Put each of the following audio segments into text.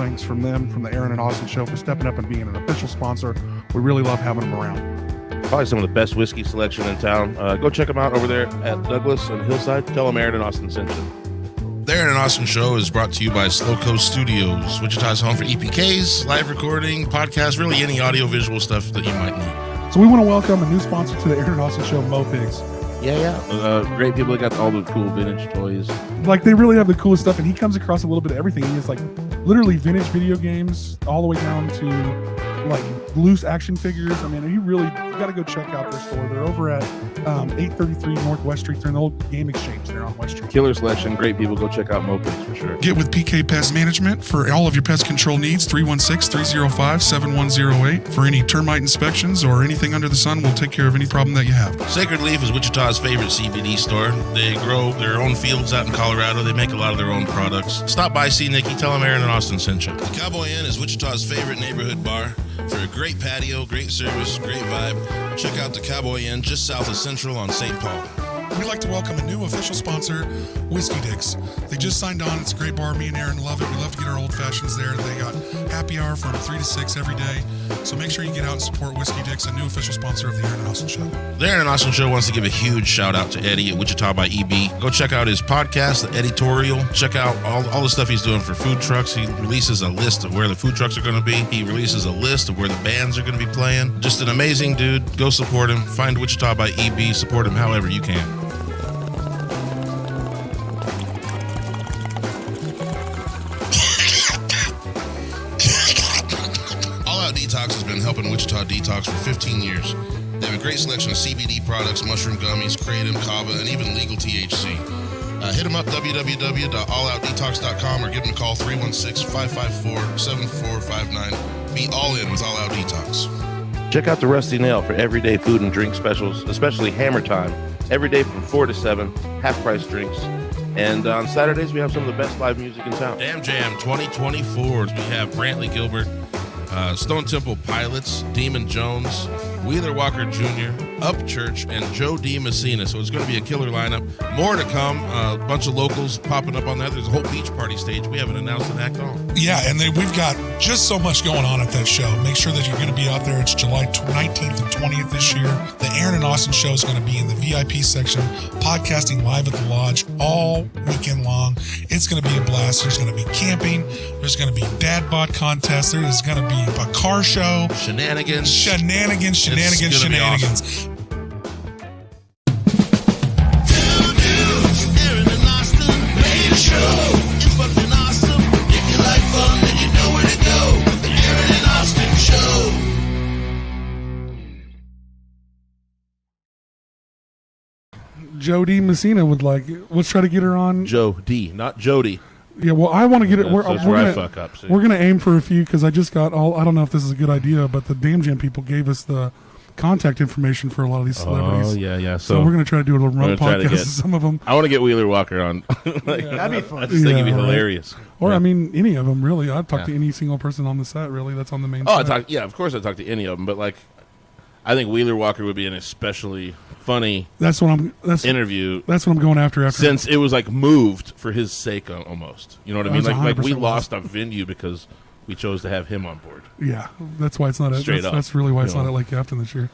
thanks from them, from the Aaron and Austin Show, for stepping up and being an official sponsor. We really love having them around. Probably some of the best whiskey selection in town. Go check them out over there at Douglas and Hillside. Tell them Aaron and Austin sent you. The Aaron and Austin Show is brought to you by Slow Coast Studios, Wichita's home for EPKs, live recording, podcasts, really any audio-visual stuff that you might need. So we want to welcome a new sponsor to the Aaron and Austin Show, Mopigs. Yeah. Great people that got all the cool vintage toys. Like, they really have the coolest stuff, and he comes across a little bit of everything. He has, like, literally vintage video games all the way down to, like, loose action figures. I mean, you got to go check out their store. They're over at 833 Northwest Street. They're in the old game exchange there on West Street. Killer selection. Great people. Go check out Mopigs for sure. Get with PK Pest Management for all of your pest control needs. 316-305-7108. For any termite inspections or anything under the sun, we'll take care of any problem that you have. Sacred Leaf is Wichita's favorite CBD store. They grow their own fields out in Colorado. They make a lot of their own products. Stop by, see Nikki. Tell them Aaron and Austin sent you. The Cowboy Inn is Wichita's favorite neighborhood bar. For a great patio, great service, great vibe, check out the Cowboy Inn just south of Central on St. Paul. We'd like to welcome a new official sponsor, Whiskey Dicks. They just signed on. It's a great bar. Me and Aaron love it. We love to get our old fashions there. They got happy hour from 3 to 6 every day. So make sure you get out and support Whiskey Dicks, a new official sponsor of the Aaron and Austin Show. The Aaron and Austin Show wants to give a huge shout out to Eddie at Wichita by EB. Go check out his podcast, The Editorial. Check out all the stuff he's doing for food trucks. He releases a list of where the food trucks are going to be. He releases a list of where the bands are going to be playing. Just an amazing dude. Go support him. Find Wichita by EB. Support him however you can. Out Detox has been helping Wichita detox for 15 years. They have a great selection of CBD products, mushroom gummies, kratom, kava, and even legal THC. Hit them up, www.alloutdetox.com, or give them a call, 316-554-7459. Be all in with All Out Detox. Check out the Rusty Nail for everyday food and drink specials, especially Hammer Time. Every day from 4 to 7, half-price drinks. And on Saturdays, we have some of the best live music in town. Diaper Jam 2024. We have Brantley Gilbert, Stone Temple Pilots, Demon Jones, Wheeler Walker Jr., Upchurch, and Joe D. Messina. So it's going to be a killer lineup. More to come. A bunch of locals popping up on that. There's a whole beach party stage. We haven't announced an act at all. Yeah, and we've got just so much going on at that show. Make sure that you're going to be out there. It's July 19th and 20th this year. The Aaron and Austin Show is going to be in the VIP section, podcasting live at the lodge all weekend long. It's going to be a blast. There's going to be camping. There's going to be dad bod contests. There is going to be a car show. Shenanigans. Shenanigans. Awesome. Joe D. Messina would let's try to get her on. Joe D., not Jody. Yeah, well, I want to get it. We're I fuck up. See? We're gonna aim for a few because I just got I don't know if this is a good idea, but the Diaper Jam people gave us the contact information for a lot of these celebrities. Oh yeah. So we're gonna try to do a little run podcast with some of them. I want to get Wheeler Walker on. That'd be fun. I just think it'd be hilarious. Or I mean, any of them really. I'd talk to any single person on the set. Really, that's on the main. Of course I talk to any of them, but I think Wheeler Walker would be an especially funny interview. That's what I'm going after since it was moved for his sake almost. You know what I mean? Like we lost a venue because we chose to have him on board. Yeah, that's why it's not. That's really why it's not at Lake Afton this year.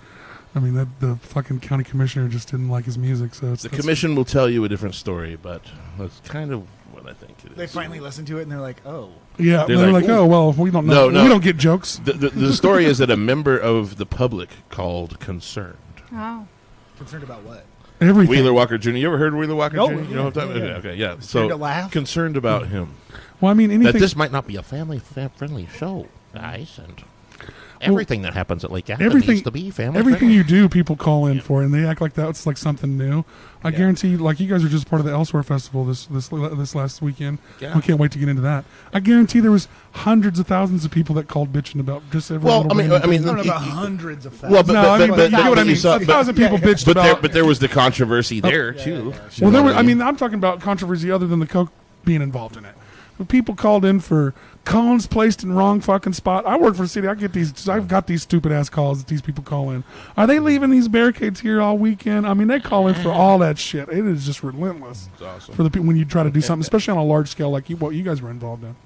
I mean, the fucking county commissioner just didn't like his music. So the commission will tell you a different story, but that's kind of what I think it is. They finally listened to it and they're like, oh. Yeah, they're like, oh, well, we don't know. No. We don't get jokes. The story is that a member of the public called Concerned. Oh. Concerned about what? Everything. Wheeler Walker Jr. You ever heard of Wheeler Walker Jr.? Yeah, You know what I'm talking about? Okay, yeah. So to laugh? Concerned about him. Well, I mean, anything. That this might not be a family-friendly show, guys, and everything that happens at Lake Afton needs to be family-friendly. Everything you do, people call in for, and they act like that's like something new. I guarantee, you guys are just part of the Elsewhere Festival this last weekend. Yeah. I can't wait to get into that. I guarantee there was hundreds of thousands of people that called bitching about just every. Well, I mean, I don't know about hundreds of thousands. Well, but you know what I mean. 1,000 people bitched about. But there was the controversy there too. Well, there was. I mean, I'm talking about controversy other than the Coke being involved in it. But people called in for cones placed in wrong fucking spot. I work for the city. I've got these stupid ass calls that these people call in. Are they leaving these barricades here all weekend? I mean, they call in for all that shit. It is just relentless. It's awesome. For the people when you try to do something, especially on a large scale like what you guys were involved in.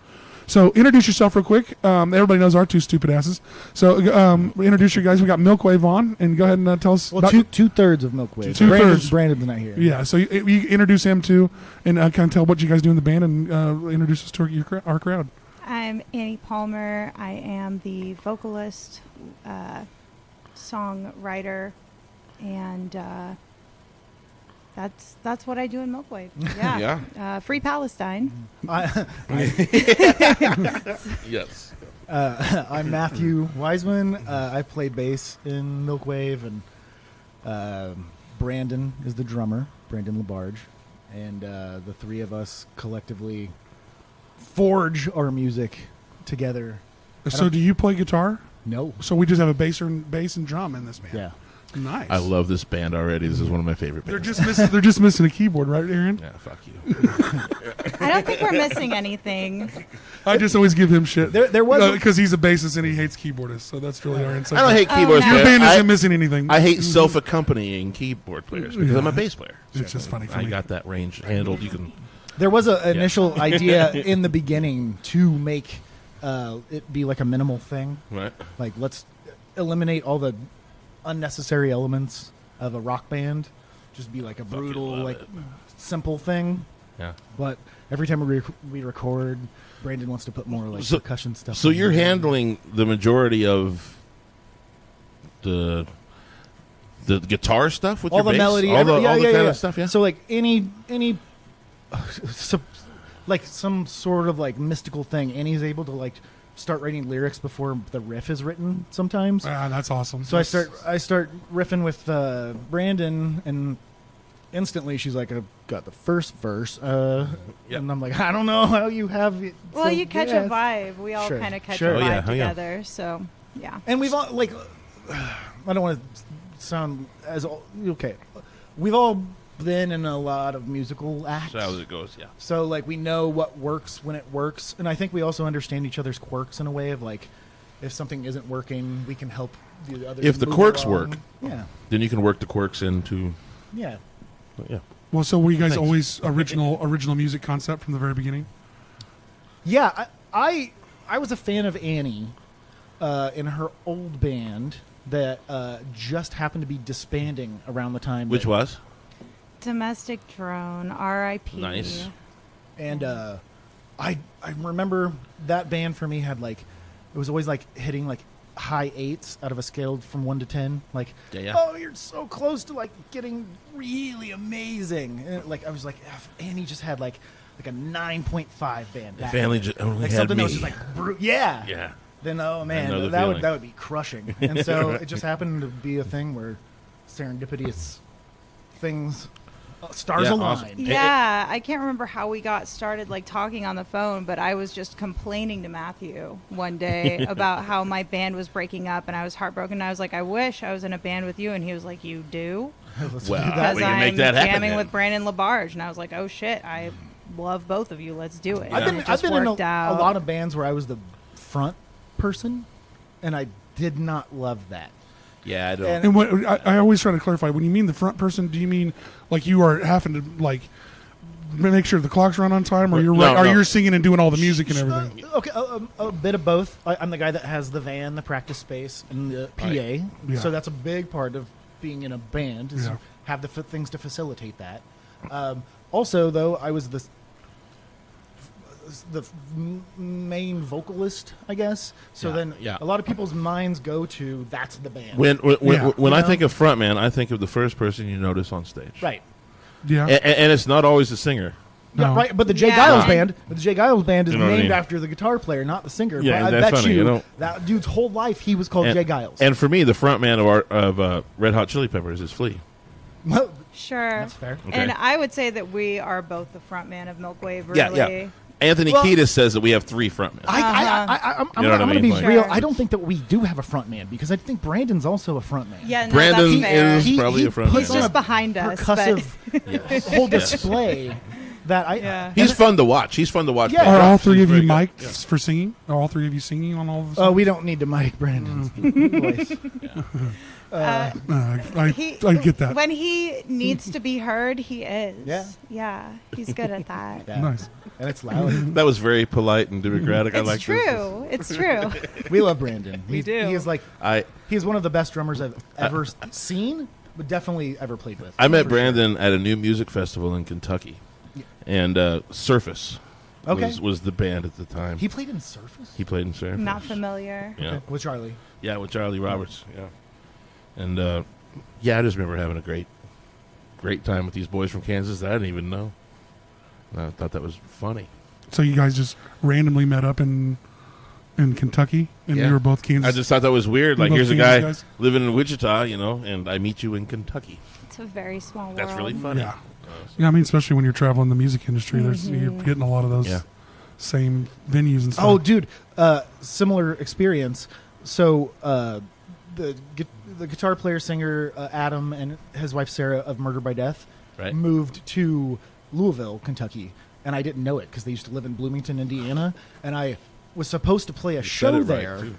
So introduce yourself real quick. Everybody knows our two stupid asses. So introduce you guys. We got Milkwave on, and go ahead and tell us. Well, about, two-thirds of Milkwave. Two-thirds. Brandon's not here. Yeah, so you introduce him too, and kind of tell what you guys do in the band, and introduce us to our crowd. I'm Annie Palmer. I am the vocalist, songwriter, and that's what I do in Milkwave. Yeah. Free Palestine. Yes. I'm Matthew Wiseman. I play bass in Milkwave, and Brandon is the drummer, Brandon LaBarge, and the three of us collectively forge our music together. So do you play guitar? No. So we just have a bass and drum in this band. Yeah. Nice. I love this band already. This is one of my favorite bands. They're just missing a keyboard, right, Aaron? Yeah, fuck you. I don't think we're missing anything. I just always give him shit. There was because he's a bassist and he hates keyboardists. So that's really our insight. I don't hate keyboards. no. Your players. band isn't missing anything. I hate self-accompanying keyboard players because I'm a bass player. It's just funny for I me. got that range handled. You can. There was an initial idea in the beginning to make it be like a minimal thing. Right. Like, let's eliminate all the unnecessary elements of a rock band. Just be like a brutal, love like it. simple thing. Yeah. But every time we record, Brandon wants to put more like percussion stuff. So in you're there. handling the majority of the guitar stuff with all your the bass? melody, all the kind of stuff. Yeah. So like any like some sort of like mystical thing, and he's able to like start writing lyrics before the riff is written sometimes. That's awesome. So I start riffing with Brandon, and instantly she's like, "I've got the first verse," and I'm like, "I don't know how you have it." Well, so, you catch yeah. a vibe. We all Sure. kind of catch Sure. a Oh, vibe yeah. Oh, yeah. together. So, yeah. And we've all like, I don't want to sound as okay. We've all been in a lot of musical acts. That's how it goes. Yeah. So like we know what works when it works, and I think we also understand each other's quirks in a way of like, if something isn't working, we can help the other. If the move quirks along. work. Yeah, Then you can work the quirks into. yeah. Yeah. Well, so were you guys Thanks. always original music concept from the very beginning? Yeah, I was a fan of Annie in her old band that just happened to be disbanding around the time. Which was Domestic Drone, R.I.P. Nice. And I remember that band for me had like, it was always like hitting like high 8s out of a scale from 1 to 10. Like, Yeah. oh, you're so close to like getting really amazing. And like I was like, if Annie just had like a 9.5 band. If Annie only like had something me. that was just like yeah. Yeah. Then oh know man, the that feeling. would be crushing. And so it just happened to be a thing where serendipitous things, stars Yeah, align. awesome. Yeah, I can't remember how we got started like talking on the phone, but I was just complaining to Matthew one day about how my band was breaking up, and I was heartbroken. I was like, I wish I was in a band with you, and he was like, you do? Let's Well, do that. Because we can I'm make that happen jamming then. with Brandon LaBarge, and I was like, oh shit, I love both of you. Let's do it. I've And been, it I've just been in worked a out. lot of bands where I was the front person, and I did not love that. Yeah, I don't. And- And what I always try to clarify, when you mean the front person, do you mean like you are having to like make sure the clocks run on time, or you're singing and doing all the music and everything? Okay, a bit of both. I'm the guy that has the van, the practice space, and the PA. Yeah. So that's a big part of being in a band is Yeah. have the things to facilitate that. Also, though, I was the main vocalist, I guess. So Yeah, then yeah. a lot of people's minds go to that's the band. When Yeah. when You I know? think of frontman, I think of the first person you notice on stage. Right. Yeah. And it's not always the singer. Yeah, No. right. But the Jay Yeah. Giles And- band, is You know what I named mean? after the guitar player, not the singer. Yeah, but I that's bet funny, you, you know? that dude's whole life he was called And, Jay Giles. and for me, the frontman of Red Hot Chili Peppers is Flea. Well, Sure. that's fair. Okay. And I would say that we are both the front man of Milkwave, really. Yeah. Anthony Well- Kiedis says that we have 3 frontmen. I'm You know what I going to mean? be Like- real. Sure. I don't think that we do have a front man because I think Brandon's also a front man. Yeah, no, Brandon that's fair. is probably a front puts He's man. on just behind us. But percussive whole display Yeah. He's fun to watch. He's fun to watch. Yeah. Are all three of you He's very good. mic'd for singing? Are all three of you singing on all of this? Oh, we don't need to mic Brandon's voice. I He, get that. When he needs to be heard, he is. Yeah. Yeah, he's good at that. Yeah. Nice. And it's loud. That was very polite and democratic. I It's like true. It's true. We love Brandon. We do. He is like this. he's one of the best drummers I've ever seen, but definitely ever played with. I met For sure. Brandon at a new music festival in Kentucky, and Surface Okay. was the band at the time. He played in Surface? He played in Surface. Not familiar. Yeah, Okay. With Charlie. yeah, with Charlie Roberts. Yeah, and yeah, I just remember having a great time with these boys from Kansas that I didn't even know. And I thought that was funny. So you guys just randomly met up in Kentucky, and Yeah. you were both Kansas. I just thought that was weird. You're Like, both here's a Kansas guy guys? living in Wichita, and I meet you in Kentucky. It's a very small world. That's really funny. Yeah. Yeah, I mean, especially when you're traveling the music industry, Mm-hmm. you're hitting a lot of those Yeah. same venues and stuff. Oh, dude, similar experience. So the guitar player singer Adam and his wife Sarah of Murder by Death Right. moved to Louisville, Kentucky, and I didn't know it because they used to live in Bloomington, Indiana, and I was supposed to play a Said show it right, there. too.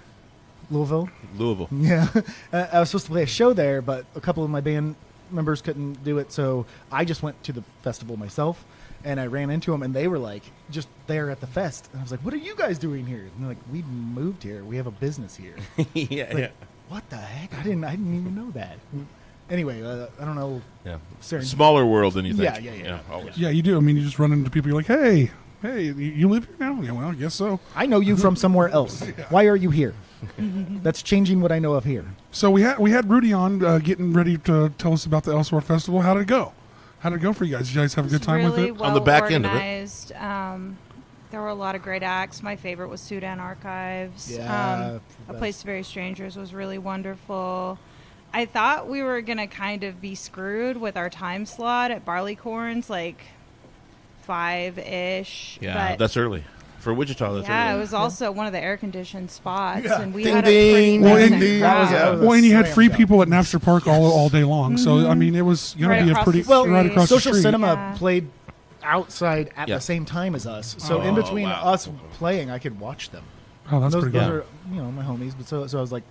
Louisville. Louisville. Yeah, I was supposed to play a show there, but a couple of my band members couldn't do it, so I just went to the festival myself, and I ran into them, and they were like just there at the fest, and I was like, "What are you guys doing here?" And they're like, "We moved here. We have a business here." yeah, Like, what the heck? I didn't even know that. Anyway, I don't know. yeah. Serendipity. Smaller world than you think. Yeah. Always. Yeah, you do. I mean, you just run into people. You're like, hey, you live here now? Yeah, well, I guess so. I know you from somewhere else. Why are you here? That's changing what I know of here. So we had Rudy on getting ready to tell us about the Elsewhere Festival. How did it go? How did it go for you guys? Did you guys have a good time really with it? well On the back end of it. organized. There were a lot of great acts. My favorite was Sudan Archives. Yeah, A Place to Bury Strangers was really wonderful. I thought we were going to kind of be screwed with our time slot at Barleycorns, like 5-ish. Yeah, but that's early. For Wichita, that's yeah, early. it was also one of the air-conditioned spots, Yeah. and we Ding, had a pretty ding, Well, decent and- that crowd. was a Well, and you had slam free dunk. people at Napster Park all day long. So, I mean, it was going Right to be a across pretty the street. right across Social the street. Cinema Yeah. played outside at Yeah. the same time as us, so in Oh, between wow. us playing, I could watch them. Oh, that's those pretty those good. are my homies, but so I was like,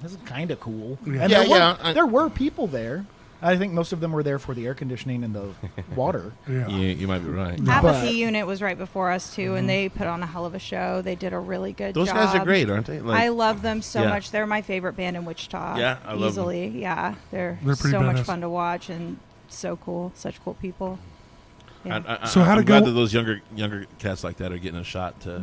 this is kind of cool. Yeah. And Yeah, there were, yeah, there were people there. I think most of them were there for the air conditioning and the water. Yeah. You might be right. Yeah. Apathy But- Unit was right before us too, and they put on a hell of a show. They did a really good Those job. guys are great, aren't they? Like, I love them so Yeah. much. They're my favorite band in Wichita. Yeah, I love them. easily. Yeah, they're They're pretty so much badass. fun to watch and so cool. Such cool people. Yeah. So how'd I'm it go- glad that those younger cats like that are getting a shot to.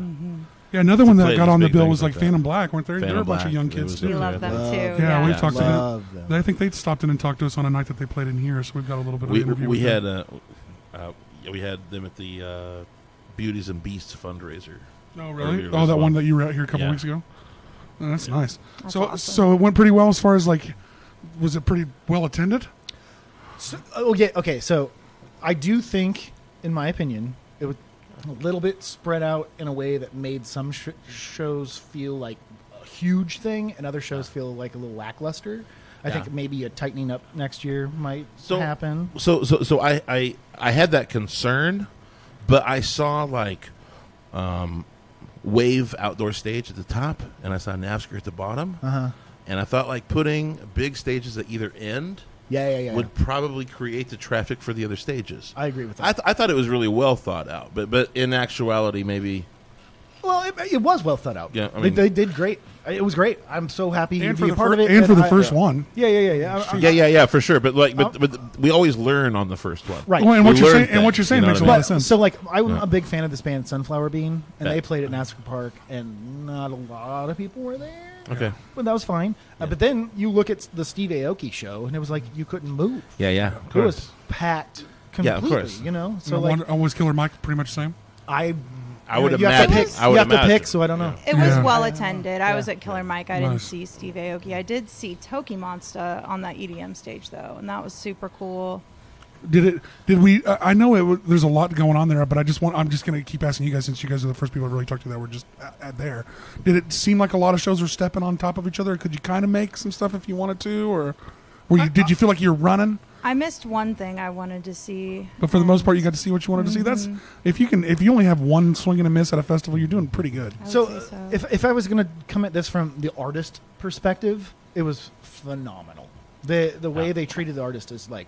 Yeah, another one to that play got these on the big bill things was like like that. Phantom Black, weren't there? There were a Phantom bunch of Black, young it kids was too. we really love them Love- too. Yeah, we've yeah. talked to Love them. I think they stopped in and talked to us on a night that they played in here, so we've got a little bit of an interview. We with had them. we had them at the Beauties and Beasts fundraiser. Oh, earlier really? this Oh, that one month. that you were out here a couple Yeah. weeks ago? Oh, that's nice. That's So awesome. so it went pretty well as far as like, was it pretty well attended? So, okay. So I do think, in my opinion, it was a little bit spread out in a way that made some shows feel like a huge thing, and other shows feel like a little lackluster. I Yeah. think maybe a tightening up next year might So- happen. So I had that concern, but I saw like Wave outdoor stage at the top, and I saw NASCAR at the bottom, and I thought like putting big stages at either end Yeah. would probably create the traffic for the other stages. I agree with that. I thought it was really well thought out, but in actuality, maybe Well, it was well thought out. Yeah, I mean- they did great. It was great. I'm so happy to And be for a the part of it. and for the I- first one. Yeah. yeah, for sure. But but we always learn on the first one, Right. Well, and We what you're learned saying, and what things, you're saying you know makes a what I lot mean? of sense. So, like, I'm Yeah. a big fan of this band Sunflower Bean, and Yeah. they played at NASCAR Park, and not a lot of people were there. Okay. But that was fine. But then you look at the Steve Aoki show, and it was like you couldn't move. Yeah. Of It course. was packed Yeah, of completely, course. you know? So So, like, always Killer Mike, pretty much the same. I would you have to imagine. pick, I would you have to imagine. pick, so I don't know. It was Yeah. well attended. I was Yeah. at Killer Mike. I didn't Nice. see Steve Aoki. I did see Toki Monster on that EDM stage though, and that was super cool. Did we? I know there's a lot going on there, but I'm just going to keep asking you guys since you guys are the first people I really talked to that were just at there. Did it seem like a lot of shows were stepping on top of each other? Could you kind of make some stuff if you wanted to, or did you feel like you're running? I missed one thing I wanted to see. But for the most part, you got to see what you wanted to see. That's if you only have one swing and a miss at a festival, you're doing pretty good. I would So, say so. if I was going to come at this from the artist perspective, it was phenomenal. The way they treated the artist is like,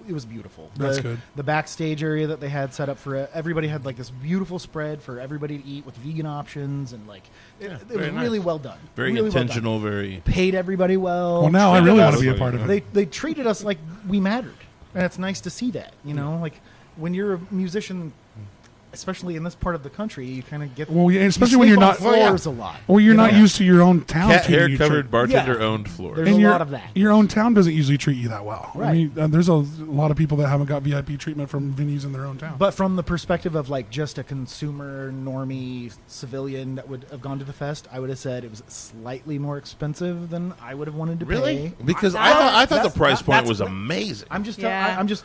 it was beautiful. That's good. The backstage area that they had set up for everybody had like this beautiful spread for everybody to eat with vegan options, and like it was very nice. really well done. Very really intentional, Well very. done. Paid everybody well. Well, now I Treated really want us- to be a part of it. They treated us like we mattered, and it's nice to see that. You know, like when you're a musician, especially in this part of the country, you kind of get Well, yeah, you especially when sleep you're on not. floors a lot. Well, you're you not know? used to your own town. Cat treating hair you covered treat- bartender Yeah. owned floor. There's and a your, lot of that. Your own town doesn't usually treat you that well. I Right. mean, there's a lot of people that haven't got VIP treatment from venues in their own town. But from the perspective of like just a consumer, normie civilian that would have gone to the fest, I would have said it was slightly more expensive than I would have wanted to Really? pay. Because Well, I thought the that's- price point that's was what- amazing. I'm just, Yeah. I'm just.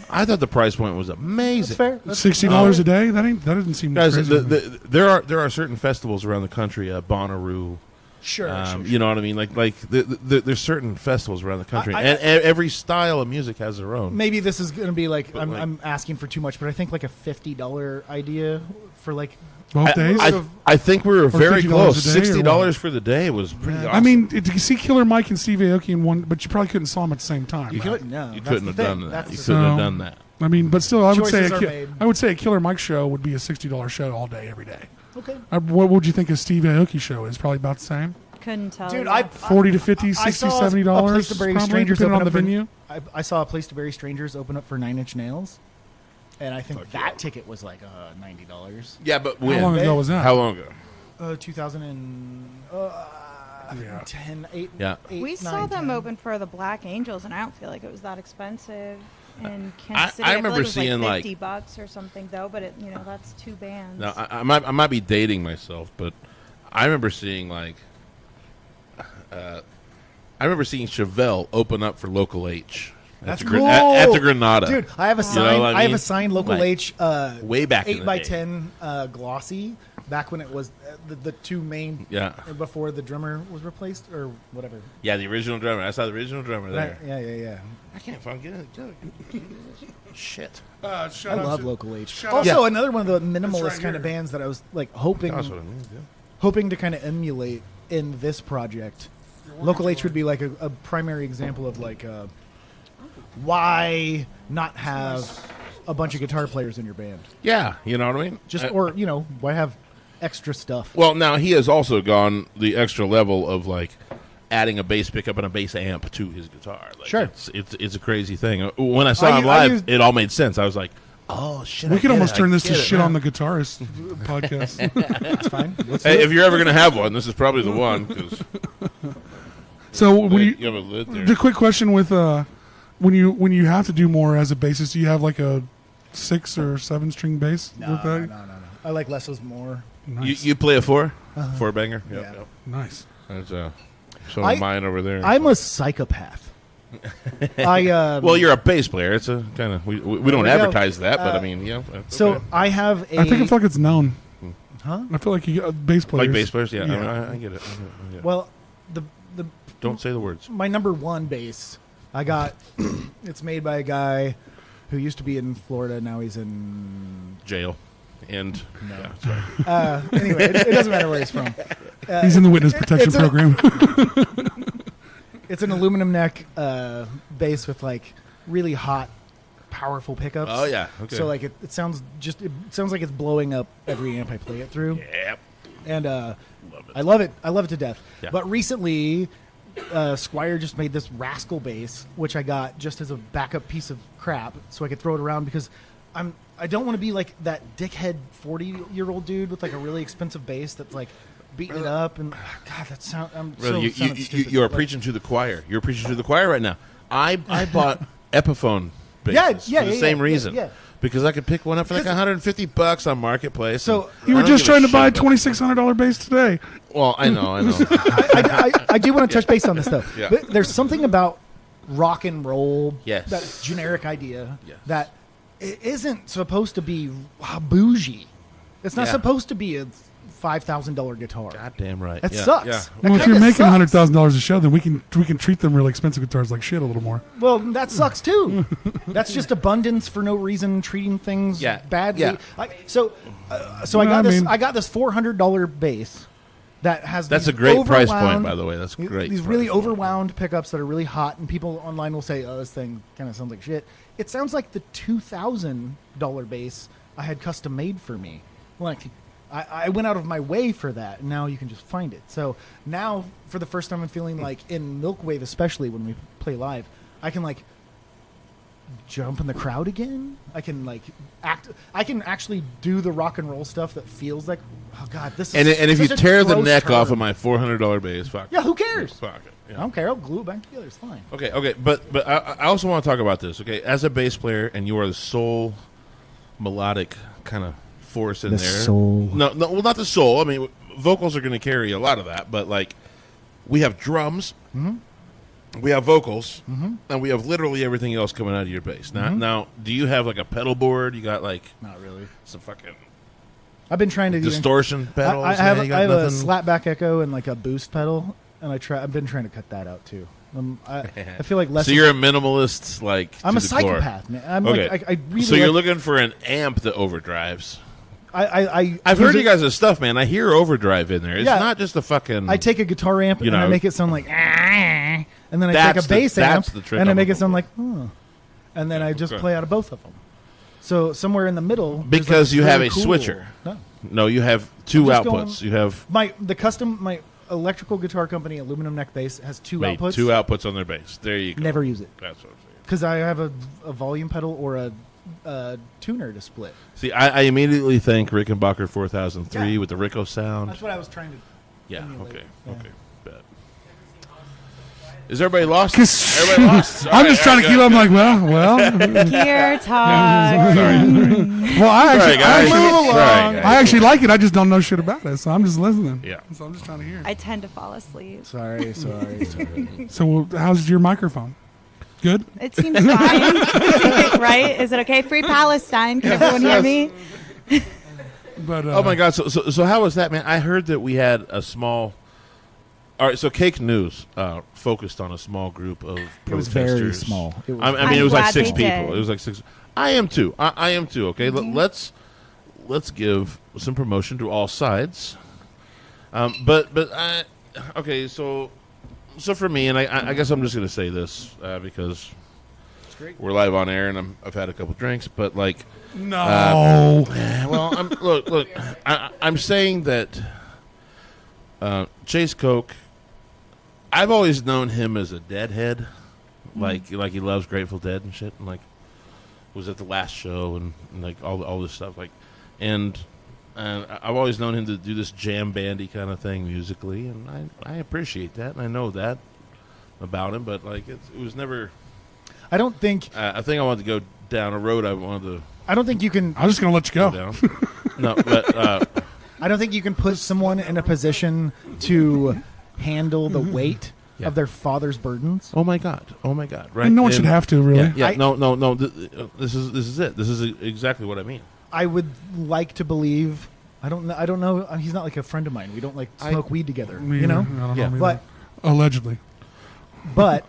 I thought the price point was That's amazing. fair. That's $60 a day? That doesn't seem Guys, crazy. to me. there are certain festivals around the country, Bonnaroo. Sure. You know what I mean? Like there's certain festivals around the country, I- and every style of music has their own. Maybe this is going to be like But, like- I'm asking for too much, but I think like a $50 idea for like. Both days? I think we were very $50 close. a day or $60 for the day was pretty awesome. I mean, you see Killer Mike and Steve Aoki in one, but you probably couldn't saw them at the same time. You right? couldn't. No, you that's couldn't the have thing. done that. That's You the- couldn't have So- done that. I mean, but still, I would say Choices are made. a Killer Mike show would be a $60 show all day, every day. Okay. What would you think a Steve Aoki show is? Probably about the same. Couldn't tell. Dude, you. I 40 to 50, I 60, saw $70, a Place to Bury probably, Strangers depending open on the up for- venue. I saw a Place to Bury Strangers open up for 9 Inch Nails, and I think that ticket was like $90. Yeah, but How long ago was that? How long ago? 2010, 8, Yeah. we saw 9, them 10. open for the Black Angels, and I don't feel like it was that expensive. In I Kansas City, I remember feel like it was seeing, like- $50 or something, though. But that's two bands. Now I might be dating myself, but I remember seeing Chevelle open up for Local H. That's at the, cool. at the Granada. Dude, I have a You know sign. what I I have mean? a signed Local Like, H way back in 8 the by day. 10 glossy. Back when it was the two main. Yeah. Before the drummer was replaced or whatever. Yeah, the original drummer. I saw the original drummer there. Yeah. I can't fucking get it. Shit. I love Local H. shout Also, out- another one of the minimalist right kind of here. bands that I was like hoping That's what I mean. Yeah. hoping to kind of emulate in this project. Local H would be like a primary example of like why not have a bunch of guitar players in your band? Yeah, you know what I mean? Just or why have extra stuff? Well, now he has also gone the extra level of like adding a bass pickup and a bass amp to his guitar. Like, Sure. it's a crazy thing. When I saw I him u- I live, used- it all made sense. I was like, oh shit! We I could get almost it, turn I this to get it shit now. on the guitarist podcast. That's fine. Let's Hey, do it. if you're ever gonna have one, this is probably the one because So when you have a lid there. the quick question with when you have to do more as a bassist, do you have like a 6 or 7 string bass No, with that? no. I like less's more. Nice. You play a 4 banger. Yep, Yeah. yep. Nice. That's showing mine over there. I'm a psychopath. well, you're a bass player. It's a kind of we don't we go. advertise that, but I mean, yeah. that's So okay. I have a. I think I feel like it's known. Huh? I feel like you get bass players. like bass players. Yeah, Yeah. I mean, I get it. I get it. Well, the Don't say the words. my number one bass I got. It's made by a guy who used to be in Florida. Now he's in. Jail. And No. yeah, sorry. Anyway, it doesn't matter where he's from. He's in the witness protection it's a- program. It's an aluminum neck bass with like really hot, powerful pickups. Oh yeah. Okay. So like it sounds like it's blowing up every amp I play it through. Yep. And Love it. I love it. I love it to death. Yeah. But recently, Squire just made this Rascal bass, which I got just as a backup piece of crap, so I could throw it around because I don't want to be like that dickhead 40-year-old dude with like a really expensive bass that's like beating it up and God, that sound. I'm Brother, so sounding stupid. you are Like, preaching to the choir. You're preaching to the choir right now. I bought Epiphone Yeah, basses yeah, for the yeah, same yeah, reason. yeah. Because I could pick one up for like $150 on Marketplace. So and You I were don't just give a trying to shit buy a about- $2,600 bass today. Well, I know. I do want to touch base on this though. Yeah. But there's something about rock and roll, Yes. that generic idea Yes. that it isn't supposed to be bougie. It's not Yeah. supposed to be a $5,000 guitar. Goddamn right. That Yeah, sucks. Yeah. That Well, if kinda you're making sucks. $100,000 a show, then we can treat them really expensive guitars like shit a little more. Well, that sucks too. That's just abundance for no reason, treating things badly. Yeah. So I got this $400 bass that has. That's these a great price point, overwound- by the way. That's great. These price really point. overwound pickups that are really hot, and people online will say, "Oh, this thing kind of sounds like shit." It sounds like the $2,000 bass I had custom made for me. Like, I went out of my way for that, and now you can just find it. So now, for the first time, I'm feeling like in Milkwave, especially when we play live, I can like jump in the crowd again. I can like act. I can actually do the rock and roll stuff that feels like, oh god, this is. And if you such a tear the gross neck term. off of my $400 bass, fuck. Yeah, who cares? Fuck it. Yeah. I don't care. I'll glue it back together. It's fine. Okay, but I also want to talk about this. Okay, as a bass player, and you are the sole melodic kind of force in The there. soul. No, well, not the soul. I mean, vocals are going to carry a lot of that, but like, we have drums, we have vocals, and we have literally everything else coming out of your bass. Now, do you have like a pedal board? You got like Not really. some fucking I've been trying to distortion pedals? I have, man? You I got have a nothing? slapback echo and like a boost pedal, and I've been trying to cut that out too. I feel like less. So you're a minimalist, like I'm to a the core. psychopath, man. I'm Okay, like I really. so you're like, looking for an amp that overdrives. I've Heard you guys' stuff, man. I hear overdrive in there. It's Yeah. not just a fucking. I take a guitar amp You and I know. make it sound like, and then I take That's a bass amp that's the trick and I I'm make it looking sound for. like, and then I just Okay. play out of both of them. So somewhere in the middle, there's, Because like, you have really a cool- switcher. No, No, you have two I'm just outputs. going- You have my electrical guitar company, Aluminum Neck Bass, has two made outputs. two outputs on their bass. There you go. Never use it That's what I'm saying. because I have a volume pedal or a tuner to split. See, I immediately think Rickenbacker 4003 Yeah. with the Rico sound. That's what I was trying to. Yeah. emulate. Okay. Yeah. Okay. Bet. Is everybody lost? 'Cause- Everybody lost. I'm just trying to keep. I'm like, well. Here, Todd. Well, Sorry, guys. Sorry, guys. I actually like it. I just don't know shit about it, so I'm just listening. Yeah. So I'm just trying to hear. I tend to fall asleep. Sorry. So how's your microphone? Good. It seems fine, right? Is it okay? Free Palestine. Can everyone hear me? But Oh my God! So how was that, man? I heard that we had a small. All right, so Cake News focused on a small group of protesters. It was very small. It was I mean, it was like glad 6 they people. did. It was like 6. I am too. I am too. Okay, let's give some promotion to all sides. But I, okay, so for me, and I guess I'm just gonna say this because we're live on air, and I've had a couple drinks, but like. no. Well, look. I'm saying that Chase Koch. I've always known him as a deadhead, like he loves Grateful Dead and shit, and like was at the last show and like all this stuff, like, and I've always known him to do this jam bandy kind of thing musically, and I appreciate that, and I know that about him, but like it was never. I don't think. I think I wanted to go down a road I wanted to. I don't think you can. I'm just gonna let you go. Down. No, but I don't think you can put someone in a position to handle the weight Yeah. of their father's burdens. oh my god, right? And no one should have to really. Yeah, I- no. This is it. This is exactly what I mean. I would like to believe. I don't know. He's not like a friend of mine. We don't like smoke weed together. Me You know. either. I don't Yeah. know me But either. Allegedly. but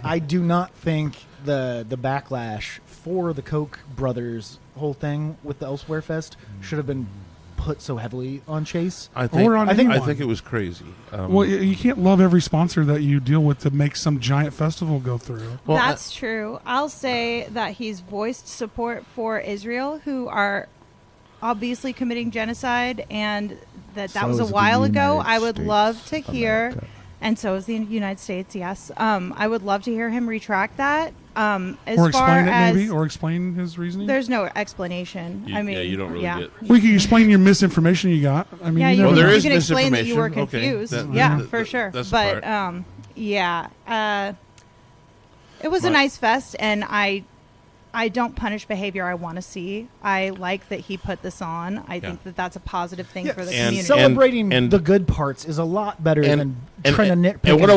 I do not think the backlash for the Koch brothers whole thing with the Elsewhere Fest should have been put so heavily on Chase. I think Or on I anyone. think it was crazy. Well, you can't love every sponsor that you deal with to make some giant festival go through. well, That's true. I'll say that he's voiced support for Israel, who are obviously committing genocide, and that So was a is the while ago. United I would States love to of hear, America. and so is the United States. Yes, I would love to hear him retract that. As Or far explain it as maybe, or explain his reasoning. there's no explanation. I mean, you don't really get. We can explain your misinformation you got. I mean, Yeah, you you, Well, never can, there know. is you can explain that you were misinformation. Okay, confused. that- Yeah, that- for sure. that's the But part. yeah, it was a Right. nice fest, and I don't punish behavior I want to see. I like that he put this on. I think that that's a positive thing for the And- community. Celebrating and- the good parts is a lot better than trying to nitpick. And what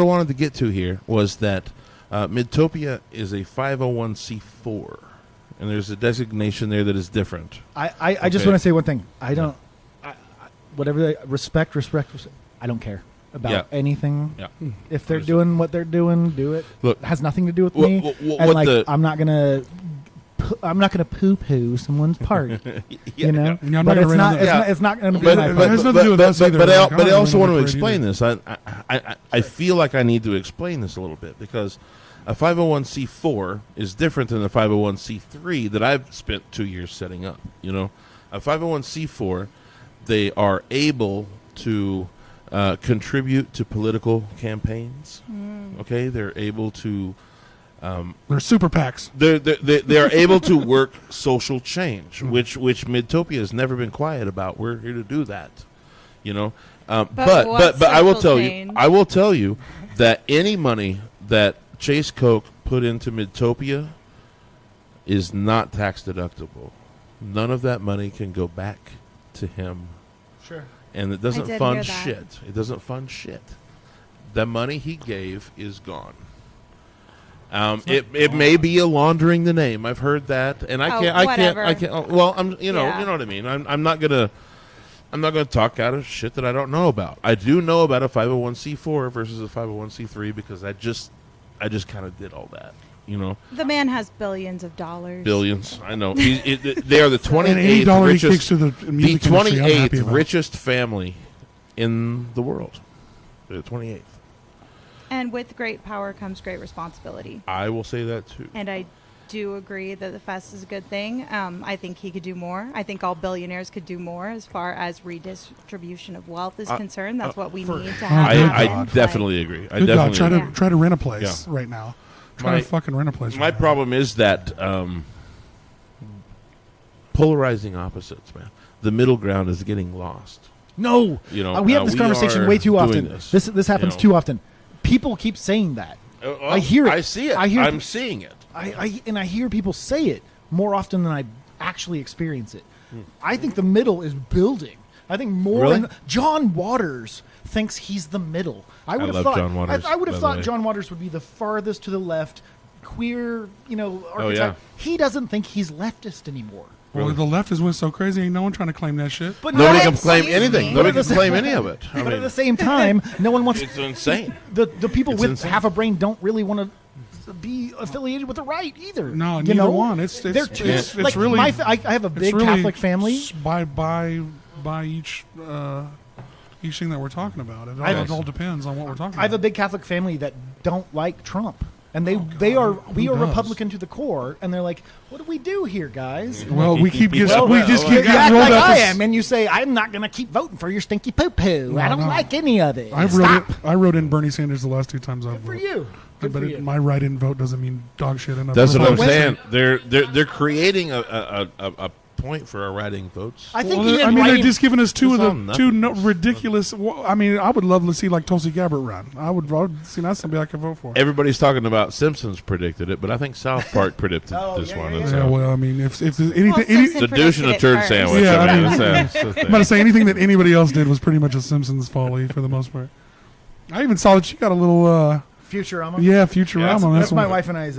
I wanted to get to here was that Midtopia is a 501c4, and there's a designation there that is different. I just Okay. want to say one thing. I don't. whatever they respect. I don't care about Yeah. anything. Yeah. If they're Understood. doing what they're doing, do it. Look, It has nothing to do with Wha- me. wha- wha- And what like, the- I'm not gonna poo-poo someone's party. You know, Yeah, I'm not but gonna it's rain not. on It's that. not. It's not going to be But- my but- party. it has nothing to do with us either. But Like, I don't also really want to parade explain either. this. I feel like I need to explain this a little bit because a 501c4 is different than the 501c3 that I've spent 2 years setting up. You know, a 501c4, they are able to contribute to political campaigns. Okay, they're able to. They're super PACs. They are able to work social change, which Midtopia has never been quiet about. We're here to do that, you know. But what I will social tell change? you, I will tell you that any money that Chase Koch put into Midtopia is not tax deductible. None of that money can go back to him, Sure. and it I doesn't did fund hear that. shit. It doesn't fund shit. The money he gave is gone. It may be a laundering the name. I've heard that, and I Oh, can't. whatever. Well, I'm. You know. Yeah. You know what I mean. I'm not gonna talk out of shit that I don't know about. I do know about a 501c4 versus a 501c3 because I just kind of did all that. You know, The man has billions of dollars. billions. I know. They are the And any 28th dollar he kicks richest, to the the music industry, I'm happy 28th about. richest family in the world. They're the 28th. And with great power comes great responsibility. I will say that too. And I do agree that the fest is a good thing. I think he could do more. I think all billionaires could do more as far as redistribution of wealth is concerned. That's what we need to have. I happen. definitely agree. I Good definitely God, agree. try to rent a place Yeah. right now. Try My- to fucking rent a place. My right now. problem is that polarizing opposites, man. The middle ground is getting lost. No, You know, we have this we conversation are way too doing often. this, This happens you know. too often. People keep saying that. I hear it. I see it. I hear I'm it. seeing it. I hear people say it more often than I actually experience it. I think the middle is building. I think more. Really? John Waters thinks he's the middle. I would have love thought. John Waters, I would have by the thought way. John Waters would be the farthest to the left, queer. Archetype. Oh, yeah. He doesn't think he's leftist anymore. Well, the left has went so crazy, ain't no one trying to claim that shit. But Nobody no, can claim excuse anything. me. Nobody But at can the claim same- any of it. I But at mean, the same time, no one wants it's insane. the people It's with insane. half a brain don't really want to be affiliated with the right either. No, you neither know? one. It's They're- it's really. I have a big it's really Catholic family. By each thing that we're talking about. It all depends on what we're talking I have a about. big Catholic family that don't like Trump, and we Who are does? Republican to the core, and they're like, "What do we do here, guys?" Well, we keep getting Well, we just well, keep You act getting rolled like up. I as- am, and you say, "I'm not going to keep voting for your stinky poo poo. I don't no. like any of it." I Stop. wrote in Bernie Sanders the last 2 times I've Good for voted. you. Good But for you. my write-in vote doesn't mean dog shit enough. That's what I'm Well, saying. They're creating a point for our writing votes. I think Well, even I mean, writing- they're just giving us two It's of all the two nothing. ridiculous. I mean, I would love to see like Tulsi Gabbard run. I would see that's somebody I could vote for. Everybody's talking about Simpsons predicted it, but I think South Park predicted Oh, this yeah, one. yeah, and yeah. Yeah, so- well, I mean, if there's anything, Well, any, Simpson the douche and a predicted turd it first. sandwich. Yeah, I mean, I mean- that's the I'm thing. about to say anything that anybody else did was pretty much a Simpsons folly for the most part. I even saw that she got a little, Futurama. yeah, Futurama. That's my one. wife and I's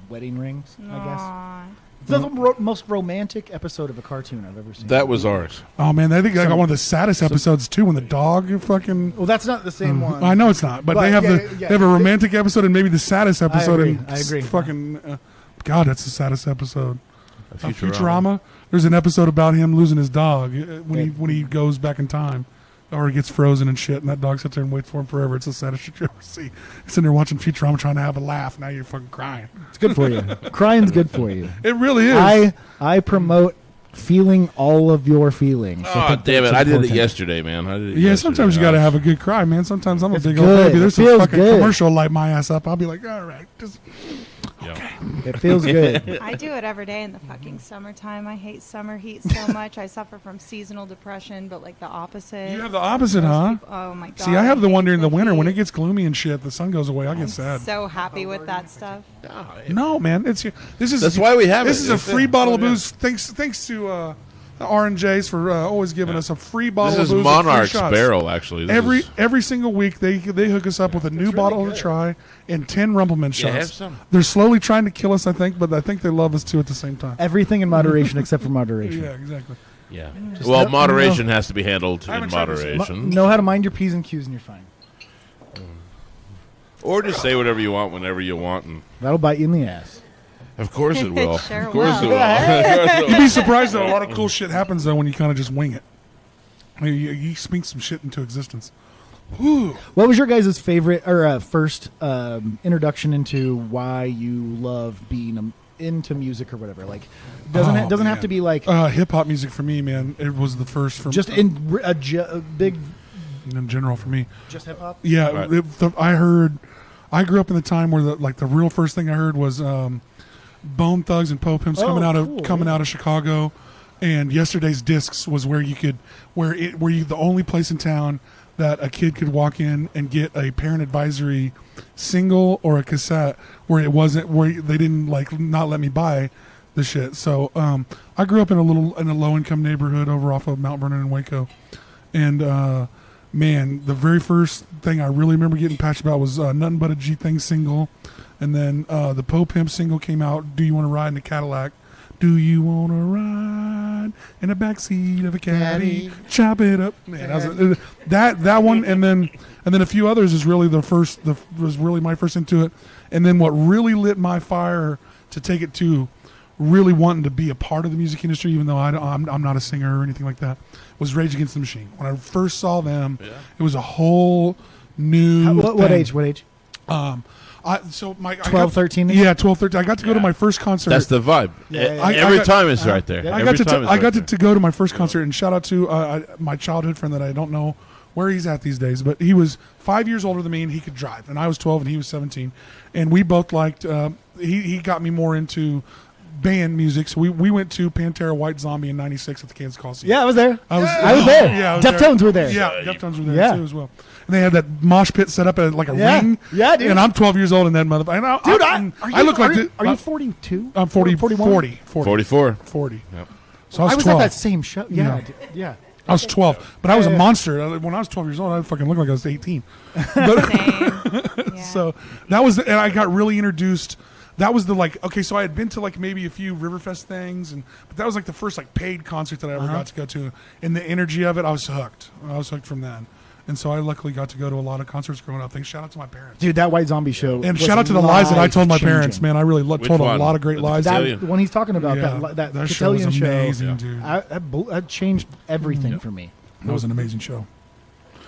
wedding rings, I guess. Aw. The most romantic episode of a cartoon I've ever seen. That was ours. Oh man, I think I got Some- one of the saddest episodes too when the dog fucking. Well, that's not the same one. I know it's not, but But they have yeah, they yeah. have a romantic episode and maybe the saddest episode. agree, in I agree. Fucking, God, that's the saddest episode. Futurama. Futurama. There's an episode about him losing his dog when he goes back in time, or he gets frozen and shit, and that dog sits there and waits for him forever. It's the saddest shit you ever see. You're sitting there watching Futurama trying to have a laugh. Now you're fucking crying. It's good for you. Crying's good for you. It really is. I promote feeling all of your feelings. I Oh, think damn it. that's I did it important. yesterday, man. I did it Yeah, yesterday. sometimes you got to have a good cry, man. Sometimes I'm a It's big old good. baby. There's It a feels fucking good. commercial light my ass up. I'll be like, all right, just Yeah. It feels good. I do it every day in the fucking summertime. I hate summer heat so much. I suffer from seasonal depression, but like the opposite. you have the opposite, Most huh? people- oh my god. See, I have the one during the winter when it heat. gets gloomy and shit. The sun goes away. I get sad. So happy with that stuff. No, man, this is That's why we have this it. is a It's- free bottle of yeah. booze. Thanks to R&J's for always giving us a free bottle This of is booze. and free Monarch's shots. Barrel, actually. This is- Every single week they hook us up with a new bottle to try and 10 Rumpleman Yeah, have shots. some. They're slowly trying to kill us, I think, but I think they love us too at the same time. Everything in moderation except for moderation. Yeah, exactly. Yeah. Just Well, know- moderation has to be handled I in haven't tried this. moderation. Know how to mind your P's and Q's, and you're fine. Or just say whatever you want whenever you want. And That'll bite you in the ass. of course it will. Sure Of course will. it will. You'd be surprised that a lot of cool shit happens though when you kind of just wing it. I mean, you speak some shit into existence. Whew. What was your guys' favorite or first introduction into why you love being into music or whatever? Like, doesn't Oh, doesn't have man. to be like Hip hop music for me, man. It was the first from just in a big in general for me. just hip hop. Yeah, Right. I grew up in the time where the real first thing I heard was Bone Thugs and Po Pimps coming out of Chicago, and Yesterday's Discs was where you could the only place in town that a kid could walk in and get a parent advisory single or a cassette where they didn't not let me buy the shit. So I grew up in a low income neighborhood over off of Mount Vernon and Waco, and man, the very first thing I really remember getting passionate about was Nothing But a G Thing single. And then the Po Pimp single came out, Do You Want to Ride in a Cadillac? Do you want to ride in the backseat of a caddy? Chop it up. Man, that one, and then a few others is really was really my first into it. And then what really lit my fire to take it to really wanting to be a part of the music industry, even though I'm not a singer or anything like that, was Rage Against the Machine. When I first saw them, it was a whole new What thing. age? What age? 12, 13? Yeah, 12, 13. I got to go to my first concert. That's the vibe. Yeah. Every got- time it's right there. yeah. I got to go to my first concert, and shout out to my childhood friend that I don't know where he's at these days, but he was 5 years older than me, and he could drive, and I was 12 and he was 17, and we both liked. He got me more into band music, so we went to Pantera White Zombie in '96 at the Kansas Coliseum. Yeah, I was there. I was there. Yeah, I was Deftones there. were there. Yeah, Deftones were there Yeah. too as well. And they had that mosh pit set up as like a Yeah. ring. Yeah, dude. And I'm 12 years old in that motherfucker. Dude, I look like this. Are you 42? I'm 40, 41? 44. 40. Yep. So I was I was 12. at that same show. Yeah, Yeah. dude, yeah. I was 12, but I was a Yeah. monster. When I was 12 years old, I fucking looked like I was 18. But, Same. Yeah. so that was, and I got really introduced. That was okay, so I had been to maybe a few Riverfest things, but that was the first paid concert that I ever got to go to. And the energy of it, I was hooked. I was hooked from then. And so I luckily got to go to a lot of concerts growing up. Thanks, shout out to my parents. Dude, that White Zombie show. And was shout out to the lies that I told my parents, life-changing. man. I really Which told one? a lot of great The lies. Cotillion? That, when he's talking about Yeah, that show was Cotillion show, amazing, Yeah. dude. that changed everything for me. That was an amazing show.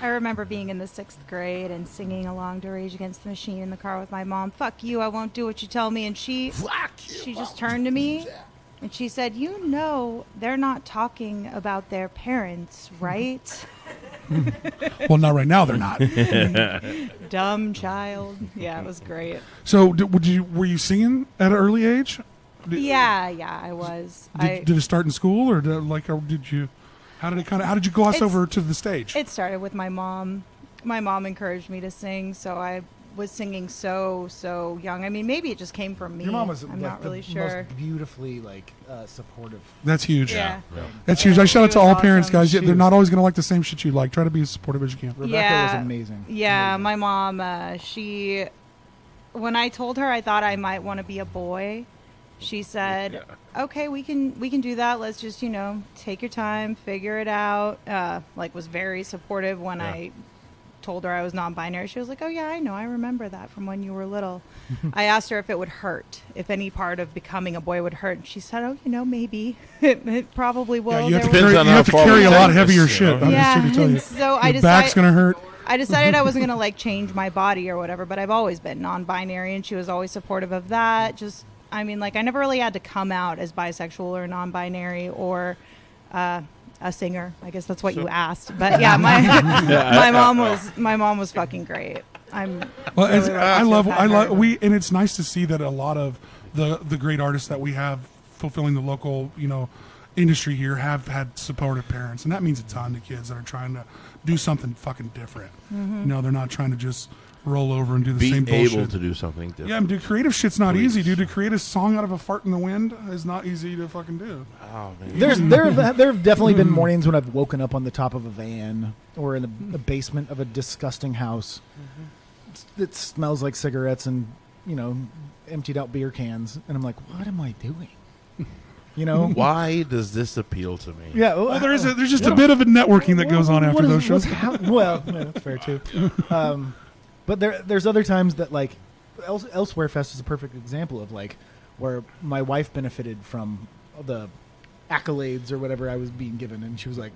I remember being in the 6th grade and singing along to Rage Against the Machine in the car with my mom. Fuck you, I won't do what you tell me. And she just turned to me and she said, you know they're not talking about their parents, right? Well, not right now. They're not. Dumb child. Yeah, it was great. So, were you singing at an early age? Yeah, I was. Did it start in school, or did you? How did you gloss It's- over to the stage? It started with my mom. My mom encouraged me to sing, so I was singing so young. I mean, maybe it just came from me. Your mom was I'm not the really sure. most beautifully supportive. That's huge. Yeah. That's huge. I shout out She to was all parents, awesome. guys. She They're was- not always going to like the same shit you like. Try to be as supportive as you can. Rebecca Yeah. was amazing. Yeah, my mom, she, when I told her I thought I might want to be a boy, she said, okay, we can do that. Let's just, take your time, figure it out. Was very supportive when I told her I was non-binary. She was like, oh yeah, I know. I remember that from when you were little. I asked her if it would hurt, if any part of becoming a boy would hurt. And she said, oh, maybe. it probably will. Yeah, you have to There carry, was- Depends on you how have to far carry we a lot take heavier this, shit. I'm Yeah, just here to tell you. so Your back's going to hurt. I decided I wasn't going to change my body or whatever, but I've always been non-binary, and she was always supportive of that. Just, I never really had to come out as bisexual or non-binary or a singer. I guess that's what you asked. But yeah, my mom was fucking great. Well, really I lucky to have had her. and it's nice to see that a lot of the great artists that we have fulfilling the local, industry here have had supportive parents, and that means a ton to kids that are trying to do something fucking different. They're not trying to just roll over and do the Be same able bullshit. to do something different. Yeah, dude, creative shit's not Please. easy, dude. To create a song out of a fart in the wind is not easy to fucking do. Oh, man. There have definitely been mornings when I've woken up on the top of a van or in the basement of a disgusting house that smells like cigarettes and emptied out beer cans, and I'm like, what am I doing? You know? Why does this appeal to me? Yeah. Well, there's just a bit of a networking that goes on after those shows. Well, yeah, that's fair too. But there's other times that like Elsewhere Fest is a perfect example of like where my wife benefited from the accolades or whatever I was being given, and she was like,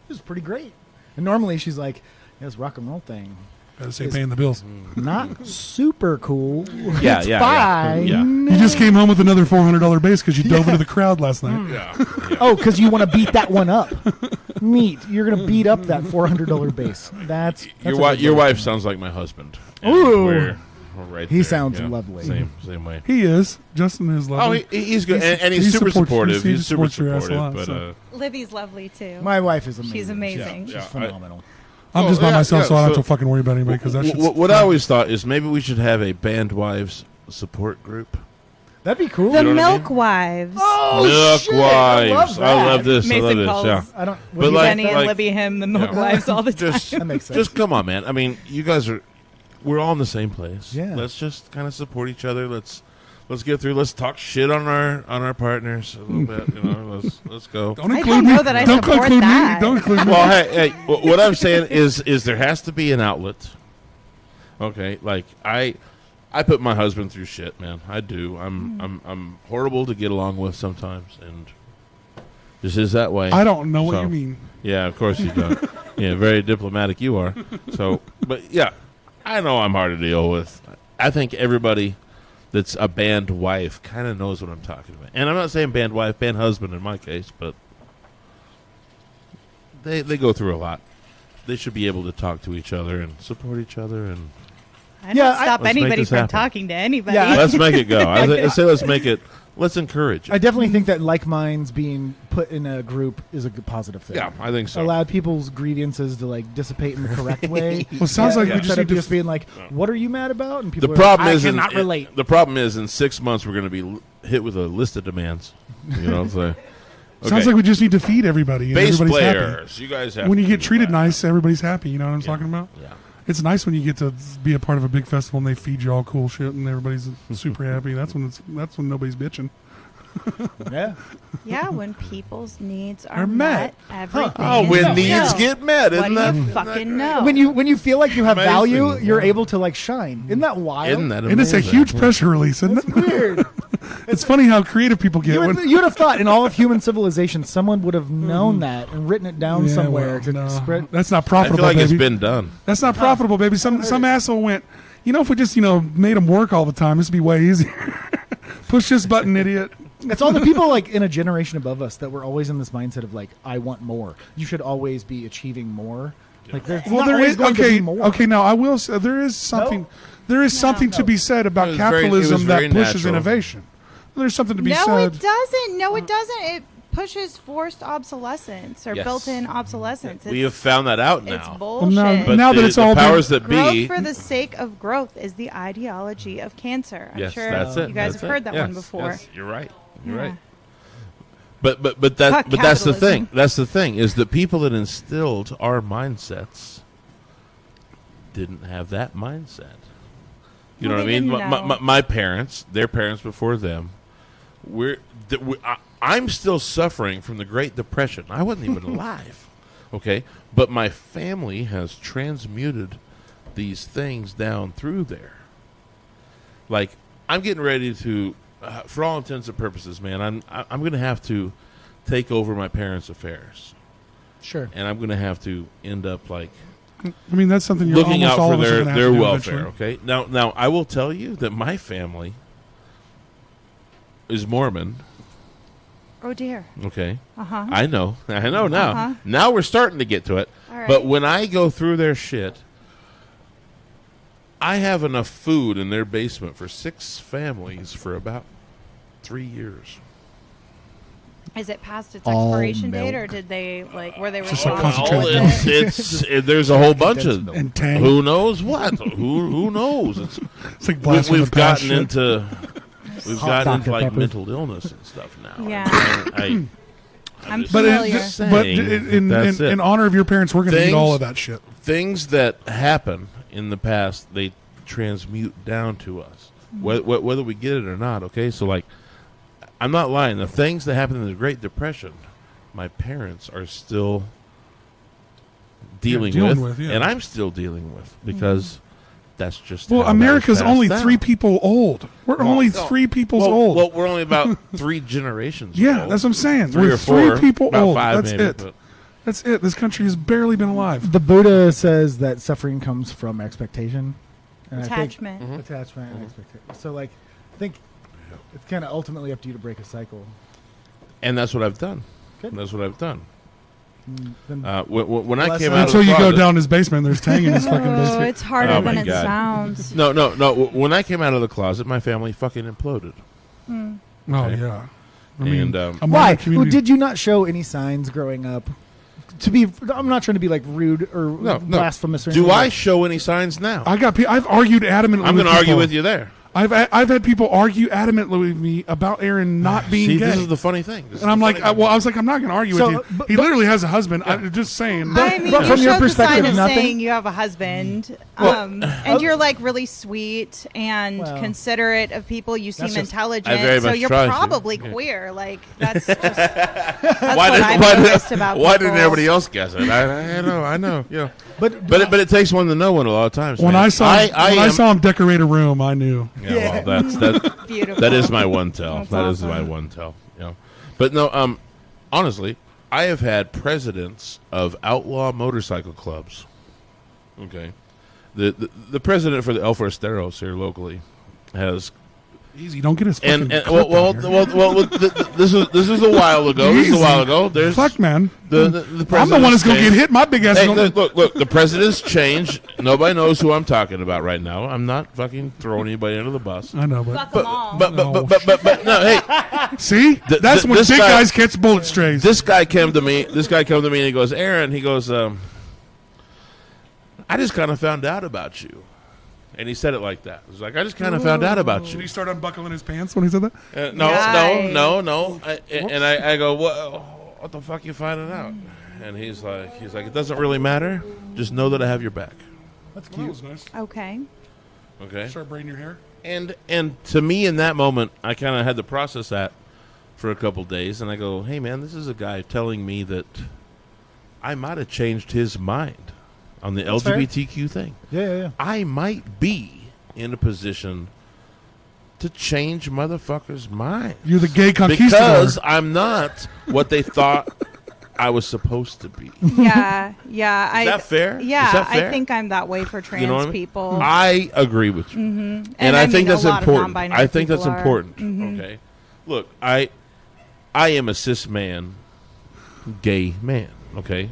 "This is pretty great." And normally she's like, "This rock and roll thing." Gotta say, paying the bills. Not super cool. Yeah, It's yeah, fine. yeah. You just came home with another $400 base because you dove into the crowd last night. Oh, because you want to beat that one up. Neat. You're gonna beat up that $400 base. That's Your wife sounds like my husband. And Ooh. we're right He there, sounds lovely. Same way. He is. Justin is Oh, lovely. he's good, and he's he super supports- supportive. he He's super supports your ass a supportive, lot, but so. Libby's lovely too. My wife is amazing. She's amazing. She's Yeah, phenomenal. I'm just by myself, so I don't have so- to fucking worry about anybody because that shit's... what I always thought is maybe we should have a band wives support group. That'd be cool. The You know what I mean? Milk Wives. Oh, Milk shit, wives. I love this. I Mason love this. calls Yeah. I don't. But what do you like- Jenny and Libby him the Milk Yeah. Wives all the time. Just, That makes sense. just come on, man. I mean, you guys are. We're all in the same place. Yeah. Let's just kind of support each other. Let's get through. Let's talk shit on our partners a little bit. You know, let's go. Don't I include don't me. know that I Don't support include that. me. Don't include me. Well, hey, what I'm saying is there has to be an outlet. Okay, like I put my husband through shit, man. I do. I'm horrible to get along with sometimes, and just is that way. I don't know what So, you mean. Yeah, of course you don't. Yeah, very diplomatic you are. So, but yeah, I know I'm hard to deal with. I think everybody that's a band wife kind of knows what I'm talking about. And I'm not saying band wife, band husband in my case, but they go through a lot. They should be able to talk to each other and support each other, and I don't Yeah, stop let's make anybody this from happen. talking to anybody. Yeah, let's make it go. I say let's encourage it. I definitely think that like minds being put in a group is a good positive thing. Yeah, I think so. Allow people's grievances to like dissipate in the correct way. Well, it sounds like we just instead of need to... just being like, "What are you mad about?" And The people problem are, is I cannot relate. The problem is in 6 months we're going to be hit with a list of demands. You know, so Sounds like we just need to feed everybody. And bass everybody's happy. players. You guys have When to you get do treated that. nice, everybody's happy. You know what I'm talking about? Yeah. It's nice when you get to be a part of a big festival and they feed you all cool shit and everybody's super happy. That's when nobody's bitching. Yeah. Yeah, when people's needs Are are met. met, everything Oh, is when chill. needs get met, What isn't do that? you isn't that fucking great? know? When you feel like you have Amazing. value, you're Yeah. able to like shine. Isn't that wild? Isn't that And it's a amazing? huge pressure release, isn't It's it? weird. It's funny how creative people get. when, You'd have thought in all of human civilization, someone would have known that and written it down Yeah, somewhere well, to no. spread. That's not I profitable, feel like baby. it's been done. That's not profitable, baby. Some asshole went, if we just, made them work all the time, this would be way easier. Push this button, idiot. It's all the people like in a generation above us that were always in this mindset of like, I want more. You should always be achieving more. Like, there's Well, not there always is going to be more. okay. Now I will say there is something. There is something to be said about It was very- capitalism it was very that pushes natural. innovation. There's something to be No, said. it doesn't. No, it doesn't. It pushes forced obsolescence or Yes. built-in obsolescence. We have found that out It's now. bullshit. now- But Now that the, it's the all been- powers that Growth be. for the sake of growth is the ideology of cancer. I'm Yes, sure that's it. you guys That's have it. heard that Yes, one before. yes, you're right. You're Yeah. right. But Fuck that's the capitalism. thing. That's the thing is the people that instilled our mindsets didn't have that mindset. You Well, know what I they mean? didn't know. My parents, their parents before them, I'm still suffering from the Great Depression. I wasn't even alive. Okay, but my family has transmuted these things down through there. Like I'm getting ready to, for all intents and purposes, man, I'm going to have to take over my parents' affairs, Sure. and I'm going to have to end up like I mean, that's something you're looking almost out all for of us are their gonna have their to do welfare. eventually. Okay, now I will tell you that my family is Mormon. Oh dear. Okay, Uh-huh. I know now. Uh-huh. Now we're starting to get to it. All right. But when I go through their shit, I have enough food in their basement for 6 families for about 3 years. Is it past its All expiration date, milk. or did they were they Just like responsible? concentrated with milk. it? There's a whole bunch of And Tang. who knows what who knows. It's, It's like blast from we've the past gotten shit. into we've Hot gotten into Dr. like Pepper. mental illness and stuff now. Yeah. I'm I'm just But, familiar. saying that's it. in honor of your parents, we're going to eat Things- all of that shit. Things that happen in the past, they transmute down to us, whether we get it or not. Okay, so like I'm not lying. The things that happened in the Great Depression, my parents are still dealing with, yeah. and I'm still dealing with because that's just Well, how that America's was passed only down. 3 people old. We're only 3 people old. Well, we're only about 3 generations. yeah, old. that's what I'm saying. 3 We're or 4, 3 people about old. 5 That's maybe, it. but- That's it. This country has barely been alive. The Buddha says that suffering comes from expectation. And Attachment. I think, attachment and expectation. So, like, I think it's kind of ultimately up to you to break a cycle. And that's what I've done. Good. That's what I've done. Then When I Bless came him. out of Until the you go closet, down his basement, there's Tang in his fucking Oh, basement. it's harder Oh, my than it God. sounds. No. When I came out of the closet, my family fucking imploded. Oh, Okay. yeah. I mean, And, among why? the community- Did you not show any signs growing up? I'm not trying to be like rude or No. blasphemous. Or Do anything, I but- show any signs now? I've argued adamantly. I'm going to argue with you there. I've had people argue adamantly with me about Aaron not being See, gay. this is the funny thing. This is And I'm the like, funny thing. I was like, I'm not going to argue So, with you. but- He but- literally has a husband. I'm just saying. I mean, But you from your showed the perspective, sign of nothing? saying you have a husband, and you're like really sweet and Well, considerate of people. You seem just- intelligent, I very so much you're try to. probably Yeah. queer. Like that's just that's Why what I've didn't noticed about why people. didn't everybody else guess it? I know. Yeah. But But it takes one to know one a lot of times. when man. I saw I saw him decorate a room, I knew. Yeah, well, that Beautiful. that is my one tell. That's That is awesome. my one tell. Yeah, but no. Honestly, I have had presidents of outlaw motorcycle clubs. Okay, the president for the El Forasteros here locally has. Easy, don't get his fucking And clip well, out here. this is a while ago. This is a while ago. There's Fuck, man. the I'm the one that's president's going to get changed. hit. My big ass. Hey, is gonna, look. The president's changed. Nobody knows who I'm talking about right now. I'm not fucking throwing anybody under the bus. I know, but Fuck 'em all. But no. Hey, see, that's when this big guy- guys catch bullet strays. this guy came to me. And he goes, Aaron. He goes, I just kind of found out about you. And he said it like that. It was like, I just kind of found out about Did you. he start unbuckling his pants when he said that? No. Nice. I go, what the fuck you finding out? And he's like, it doesn't really matter. Just know that I have your back. That's cute. That was nice. Okay. Okay. Start braiding your hair. And to me in that moment, I kind of had to process that for a couple days, and I go, hey man, this is a guy telling me that I might have changed his mind on the That's fair. LGBTQ thing. yeah. I might be in a position to change motherfuckers' minds You're the gay conquistador. because I'm not what they thought I was supposed to be. Yeah. Is that fair? Yeah, Is that fair? I think I'm that way for trans You know what I mean? people. I agree with you. And And I think mean, that's a lot of important. non-binary I think that's people are. important. Okay. Look, I am a cis man, gay man, okay?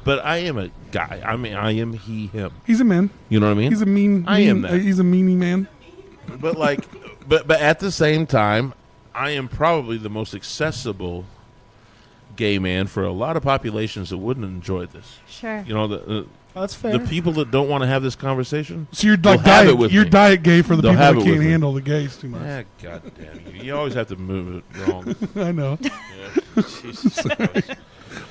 But I am a guy. I mean, I am he, him. He's a man. You know what I mean? He's a mean. I am that. He's a meanie man. But like, but at the same time, I am probably the most accessible gay man for a lot of populations that wouldn't enjoy this. Sure. You know, the That's fair. people that don't want to have this conversation. So you're They'll like have it diet. with You're me. diet gay for the They'll people have that it can't with me. handle the gays too much. Ah, God damn you! You always have to move it wrong. I know. Yeah. Jesus Christ.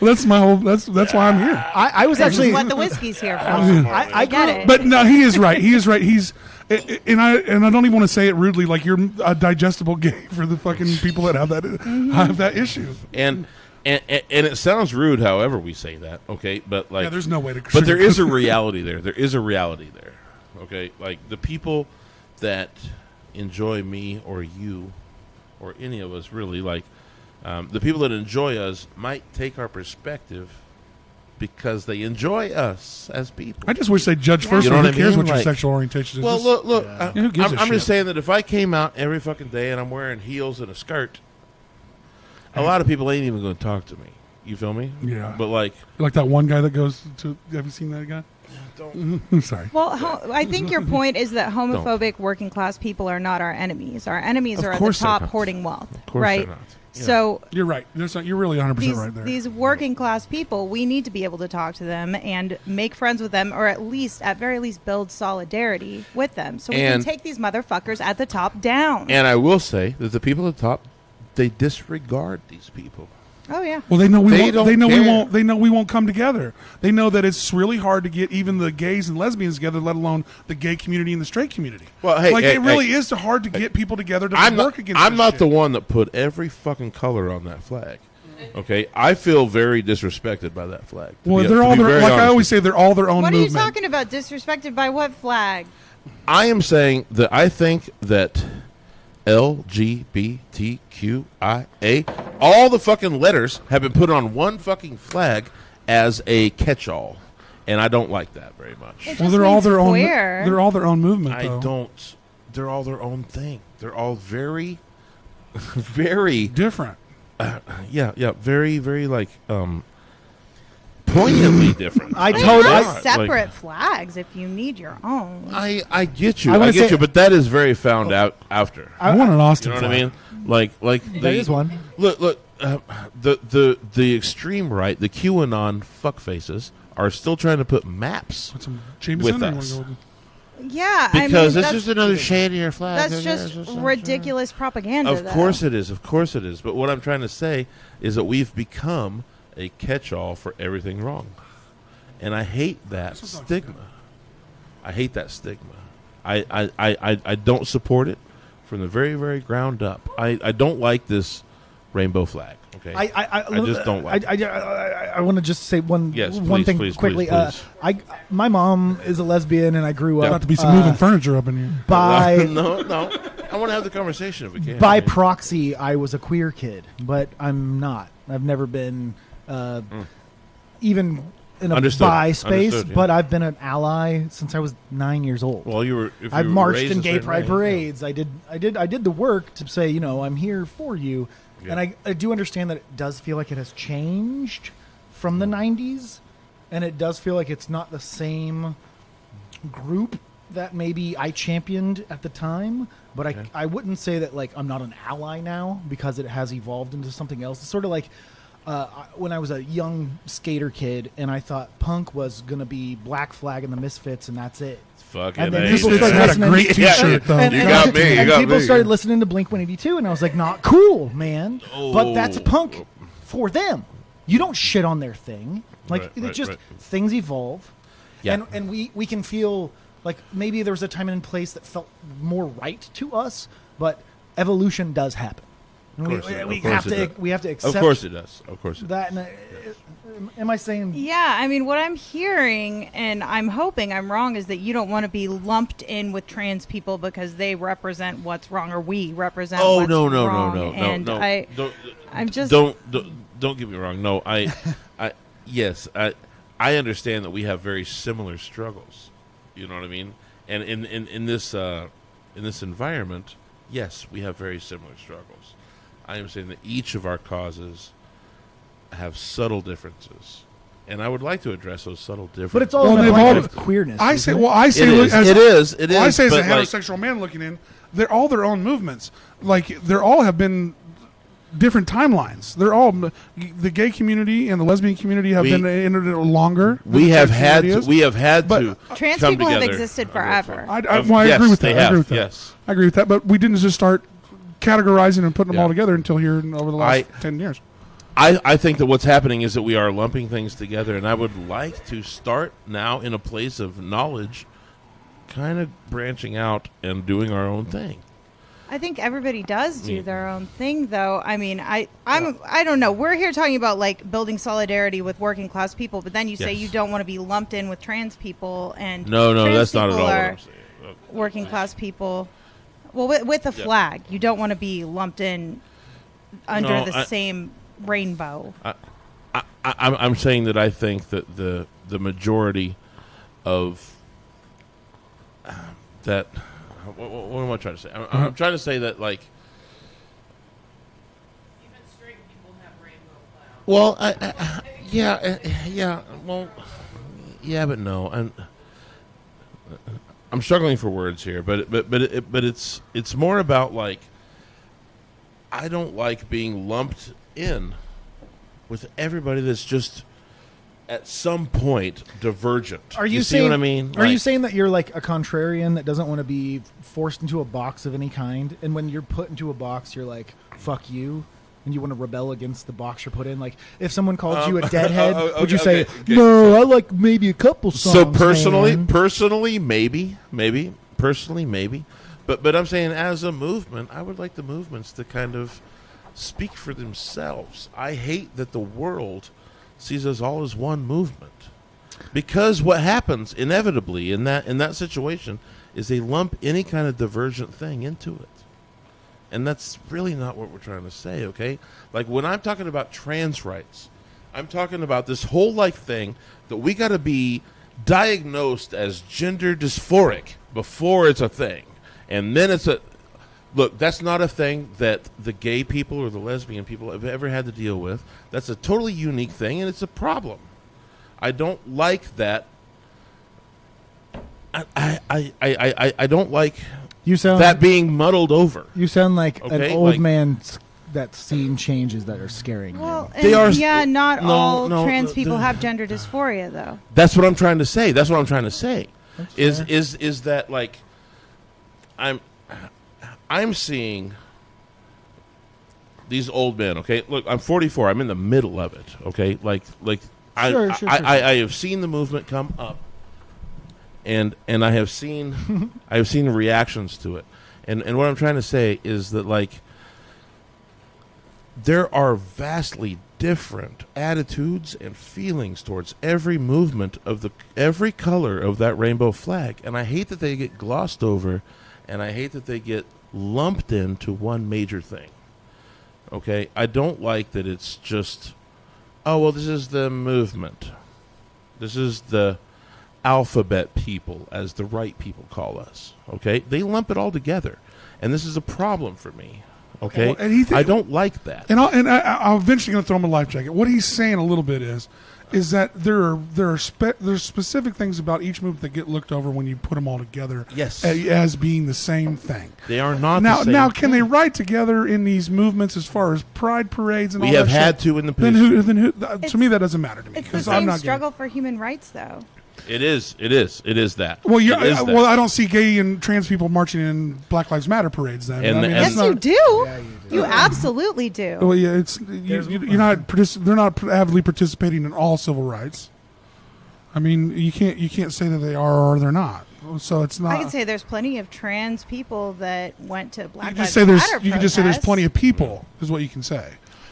Well, that's my whole. That's why I'm here. I was This is actually. what the whiskey's here for. I get grew- it. But no, he is right. He is right. He's and I don't even want to say it rudely. Like you're a digestible gay for the fucking people that have that issue. And it sounds rude, however we say that. Okay, but like, Yeah, there's no way to. but there is a reality there. There is a reality there. Okay, like the people that enjoy me or you or any of us really, like the people that enjoy us might take our perspective because they enjoy us as people. I just wish they judge first. You know Who what I cares mean? what your Like- sexual orientation is? Well, Just- look. Yeah, who gives a I'm just shit? saying that if I came out every fucking day and I'm wearing heels and a skirt, a lot of people ain't even going to talk to me. You feel me? Yeah. But like, like that one guy that goes to. Have you seen that guy? I'm sorry. Well, I think your point is that homophobic working class people are not our enemies. Our enemies Of are at the course they're top not. hoarding wealth, of course right? they're not. Yeah. So You're right. You're really 100% right there. these working class people, we need to be able to talk to them and make friends with them, or at very least, build solidarity with them, so we can And- take these motherfuckers at the top down. And I will say that the people at the top, they disregard these people. Oh yeah. Well, they know we They won't. don't They know we care. won't. They know we won't come together. They know that it's really hard to get even the gays and lesbians together, let alone the gay community and the straight community. Well, hey, like hey, it really hey. is hard to get people together to I'm work not, against. I'm this not shit. the one that put every fucking color on that flag. Okay, I feel very disrespected by that flag. Well, they're all their, like I always say, they're all their own What movement. are you talking about? Disrespected by what flag? I am saying that I think that LGBTQIA, all the fucking letters have been put on one fucking flag as a catch-all, and I don't like that very much. It Well, just they're all means their own. queer. They're all their own movement. I though. don't. They're all their own thing. They're all very, very different. very, very like poignantly different. I They totally- have Like, separate flags if you need your own. I get you. I I, wanna get say- you, but that is very found out after. I want an Austin. You know what I flag. mean? Like There is one. Look. The extreme right, the QAnon fuckfaces, are still trying to put maps Put some Jameson with in, us. you wanna go Yeah, because I mean, it's that's, just another shade of your flag. that's just ridiculous propaganda. Of course it is. Of course it is. But what I'm trying to say is that we've become a catch-all for everything wrong, and I hate that stigma. I hate that stigma. I don't support it from the very, very ground up. I don't like this rainbow flag. Okay, I just don't like it. I want to just say one Yes, thing please, quickly. please. My mom is a lesbian, and I grew About up to be some moving furniture up in here. by no. I want to have the conversation if we can. by proxy. I was a queer kid, but I'm not. I've never been even in a Understood. bi space, Understood, yeah. but I've been an ally since I was 9 years old. Well, you were. If I've you were marched raised in a gay certain pride way, parades. I did the work to say, I'm here for you. Yeah. And I do understand that it does feel like it has changed from the 90s, and it does feel like it's not the same group that maybe I championed at the time, but I wouldn't say that like I'm not an ally now because it has evolved into something else. It's sort of like when I was a young skater kid and I thought punk was going to be Black Flag and the Misfits and that's it. Fucking And then A. people Misfits started had a listening. great T-shirt though. And, You and- got me, you and got people me. started listening to Blink-182, and I was like, "Not cool, man." But that's Oh. punk for them. You don't shit on their thing. Like Right, it right, just right. things evolve, Yeah. and we can feel like maybe there was a time and place that felt more right to us, but evolution does happen. And Of course it- we of course have it to does. we have to accept Of course it does. Of course it does. that. And, am I saying? Yeah, I mean, what I'm hearing, and I'm hoping I'm wrong, is that you don't want to be lumped in with trans people because they represent what's wrong, or we represent Oh what's no wrong. And no! I'm just Don't get me wrong. No, yes, I understand that we have very similar struggles. You know what I mean? And in this environment, yes, we have very similar struggles. I am saying that each of our causes have subtle differences, and I would like to address those subtle differences. But it's all Well, in the they've blanket all- of queerness. I isn't say, it? well, I say, It is. as, It is. It well, I is, say as a but, like- heterosexual man looking in, they're all their own movements. Like they're all have been different timelines. They're all the gay community and the lesbian community have We- been in it longer. than we the have trans had community to. is. We have had But to. trans come people have together. existed forever. I Yes, agree with that. they I agree have, with that. yes. I agree with that. But we didn't just start categorizing and putting them Yeah. all together until here over the last 10 years. I think that what's happening is that we are lumping things together, and I would like to start now in a place of knowledge, kind of branching out and doing our own thing. I think everybody does do Yeah. their own thing, though. I mean, I don't know. We're here talking about like building solidarity with working class people, but then you say Yes. you don't want to be lumped in with trans people, and No, trans that's not at people all what are I'm saying. working class people. Well, with the Yeah. flag, you don't want to be lumped in under No, the same rainbow. I'm saying that I think that the majority of that. What am I trying to say? I'm trying to say that like. Even straight people have rainbow clouds. Well, well, yeah, but no. I'm struggling for words here, but it's more about like I don't like being lumped in with everybody that's just at some point divergent. Are you see saying, what I mean? Are you Like, saying that you're like a contrarian that doesn't want to be forced into a box of any kind, and when you're put into a box, you're like, "Fuck you," and you want to rebel against the box you're put in. Like if someone called you a deadhead, would you okay, say, okay. "No, I like maybe a couple songs"? So personally, man." maybe, personally, maybe, but I'm saying as a movement, I would like the movements to kind of speak for themselves. I hate that the world sees us all as one movement, because what happens inevitably in that situation is they lump any kind of divergent thing into it, and that's really not what we're trying to say. Okay, like when I'm talking about trans rights, I'm talking about this whole like thing that we got to be diagnosed as gender dysphoric before it's a thing, and then it's a look. That's not a thing that the gay people or the lesbian people have ever had to deal with. That's a totally unique thing, and it's a problem. I don't like that. I don't like You sound that being muddled over. You sound like an Okay, old like- man that's seen changes that are scaring you. Well, They and are- yeah, not no, all no, trans the- people the- have gender dysphoria, though. That's what I'm trying to say. That's what I'm trying to say. That's fair. Is that like I'm seeing these old men. Okay, look, I'm 44. I'm in the middle of it. Okay, like Sure. I have seen the movement come up, and I have seen reactions to it, and what I'm trying to say is that like there are vastly different attitudes and feelings towards every movement of every color of that rainbow flag, and I hate that they get glossed over, and I hate that they get lumped into one major thing. Okay, I don't like that it's just, oh well, this is the movement, this is the alphabet people, as the right people call us. Okay, they lump it all together, and this is a problem for me. Okay, Well, and I don't like that. And I'm eventually going to throw him a life jacket. What he's saying a little bit is that there's specific things about each movement that get looked over when you put them all together. Yes. As being the same thing. They are not Now, the same. now, can they write together in these movements as far as pride parades and We all have that had shit? to in the Then past. to me, that doesn't matter to me It's the because I'm same not gay. struggle for human rights, though. It is that. Well, It is that. well, I don't see gay and trans people marching in Black Lives Matter parades. Then, And I mean, the- that's Yes, you not- do. Yeah, you do. You absolutely do. Well, yeah, you're not. They're not avidly participating in all civil rights. I mean, you can't say that they are or they're not. So it's not. I can say there's plenty of trans people that went to Black You Lives just say there's. Matter You can just say there's protests. plenty of people. Is what you can say.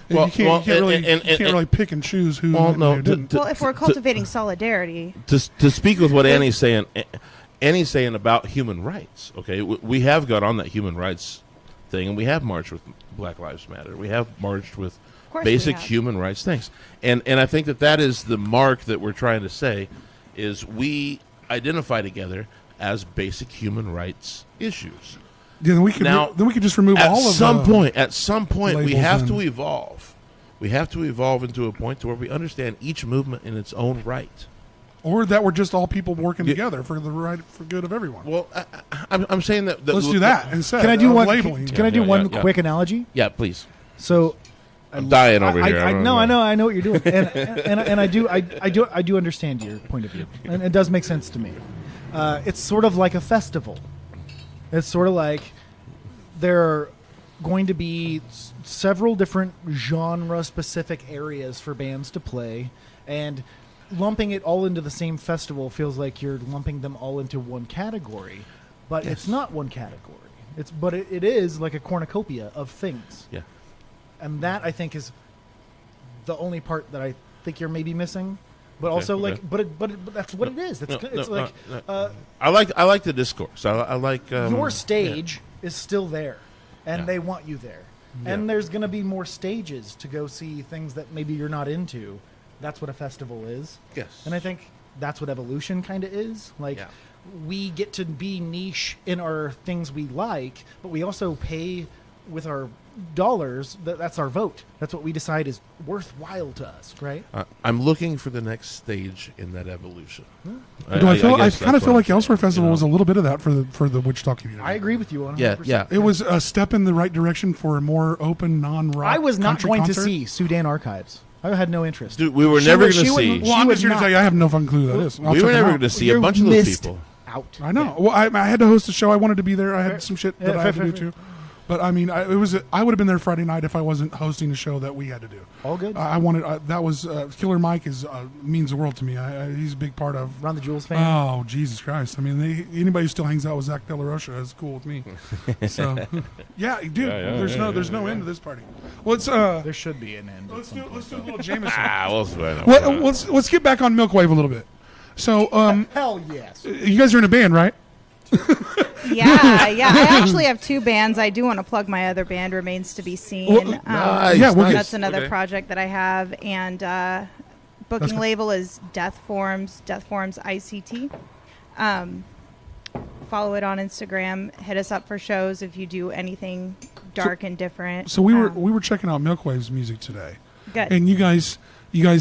Well, you can't, well, you can't really, and- you can't really pick and choose who. Well, went no, and who didn't. to- Well, if we're cultivating solidarity, to speak with what Annie's saying about human rights. Okay, we have got on that human rights thing, and we have marched with Black Lives Matter. We have marched with of course we basic have. human rights things, and I think that is the mark that we're trying to say is we identify together as basic human rights issues. Yeah, then we could. Now, then we could just remove At all of some the, point, at some point, we labels have and- to evolve. We have to evolve into a point to where we understand each movement in its own right. or that we're just all people working Yeah. together for good of everyone. Well, I'm saying that. Let's do that instead. Can I do of one? labeling. Can I do Yeah, one yeah. quick analogy? Yeah, please. So I'm dying over here. I know what you're doing, and I do understand your point of view, and it does make sense to me. It's sort of like a festival. It's sort of like there are going to be several different genre-specific areas for bands to play, and lumping it all into the same festival feels like you're lumping them all into one category, but it's not one category. But it is like a cornucopia of things. Yeah. And that, I think, is the only part that I think you're maybe missing. But also, okay. like, but that's what it is. It's like I like the discourse. I like your stage is still there, and Yeah. they want you there. Yeah. And there's going to be more stages to go see things that maybe you're not into. That's what a festival is. Yes. And I think that's what evolution kind of is. Like, Yeah. we get to be niche in our things we like, but we also pay with our dollars. That's our vote. That's what we decide is worthwhile to us, right? I'm looking for the next stage in that evolution. I guess kind of that's feel what like I'm Elsewhere saying, Festival you know? was a little bit of that for the Wichita community. I agree with you 100%. Yeah. It was a step in the right direction for a more open, non-rock. I was not country going concert. to see Sudan Archives. I had no interest. Dude, we were She never would- going she to would- see. Well, I'm would just here to not. tell you, I have no fucking clue who that is. I'll We check were them never out. going to see a You bunch of those missed people. out. I know. Well, I had to host a show. I wanted to be there. I had some shit that I had to do too. But I mean, I would have been there Friday night if I wasn't hosting a show that we had to do. All good. I wanted that was Killer Mike means the world to me. He's a big part of Ron the Jules fan. Oh Jesus Christ! I mean, anybody who still hangs out with Zach De La Rocha is cool with me. So yeah, dude, there's no end to this party. Let's There should be an end. let's do a little Jameson. Let's get back on Milkwave a little bit. So Hell yes. you guys are in a band, right? Yeah. I actually have 2 bands. I do want to plug my other band, Remains to Be Seen. Well, Nice, we'll get- That's another Okay. project that I have. And booking label is Death Forms ICT. Follow it on Instagram. Hit us up for shows if you do anything dark and different. So we were checking out Milkwave's music today, good. and you guys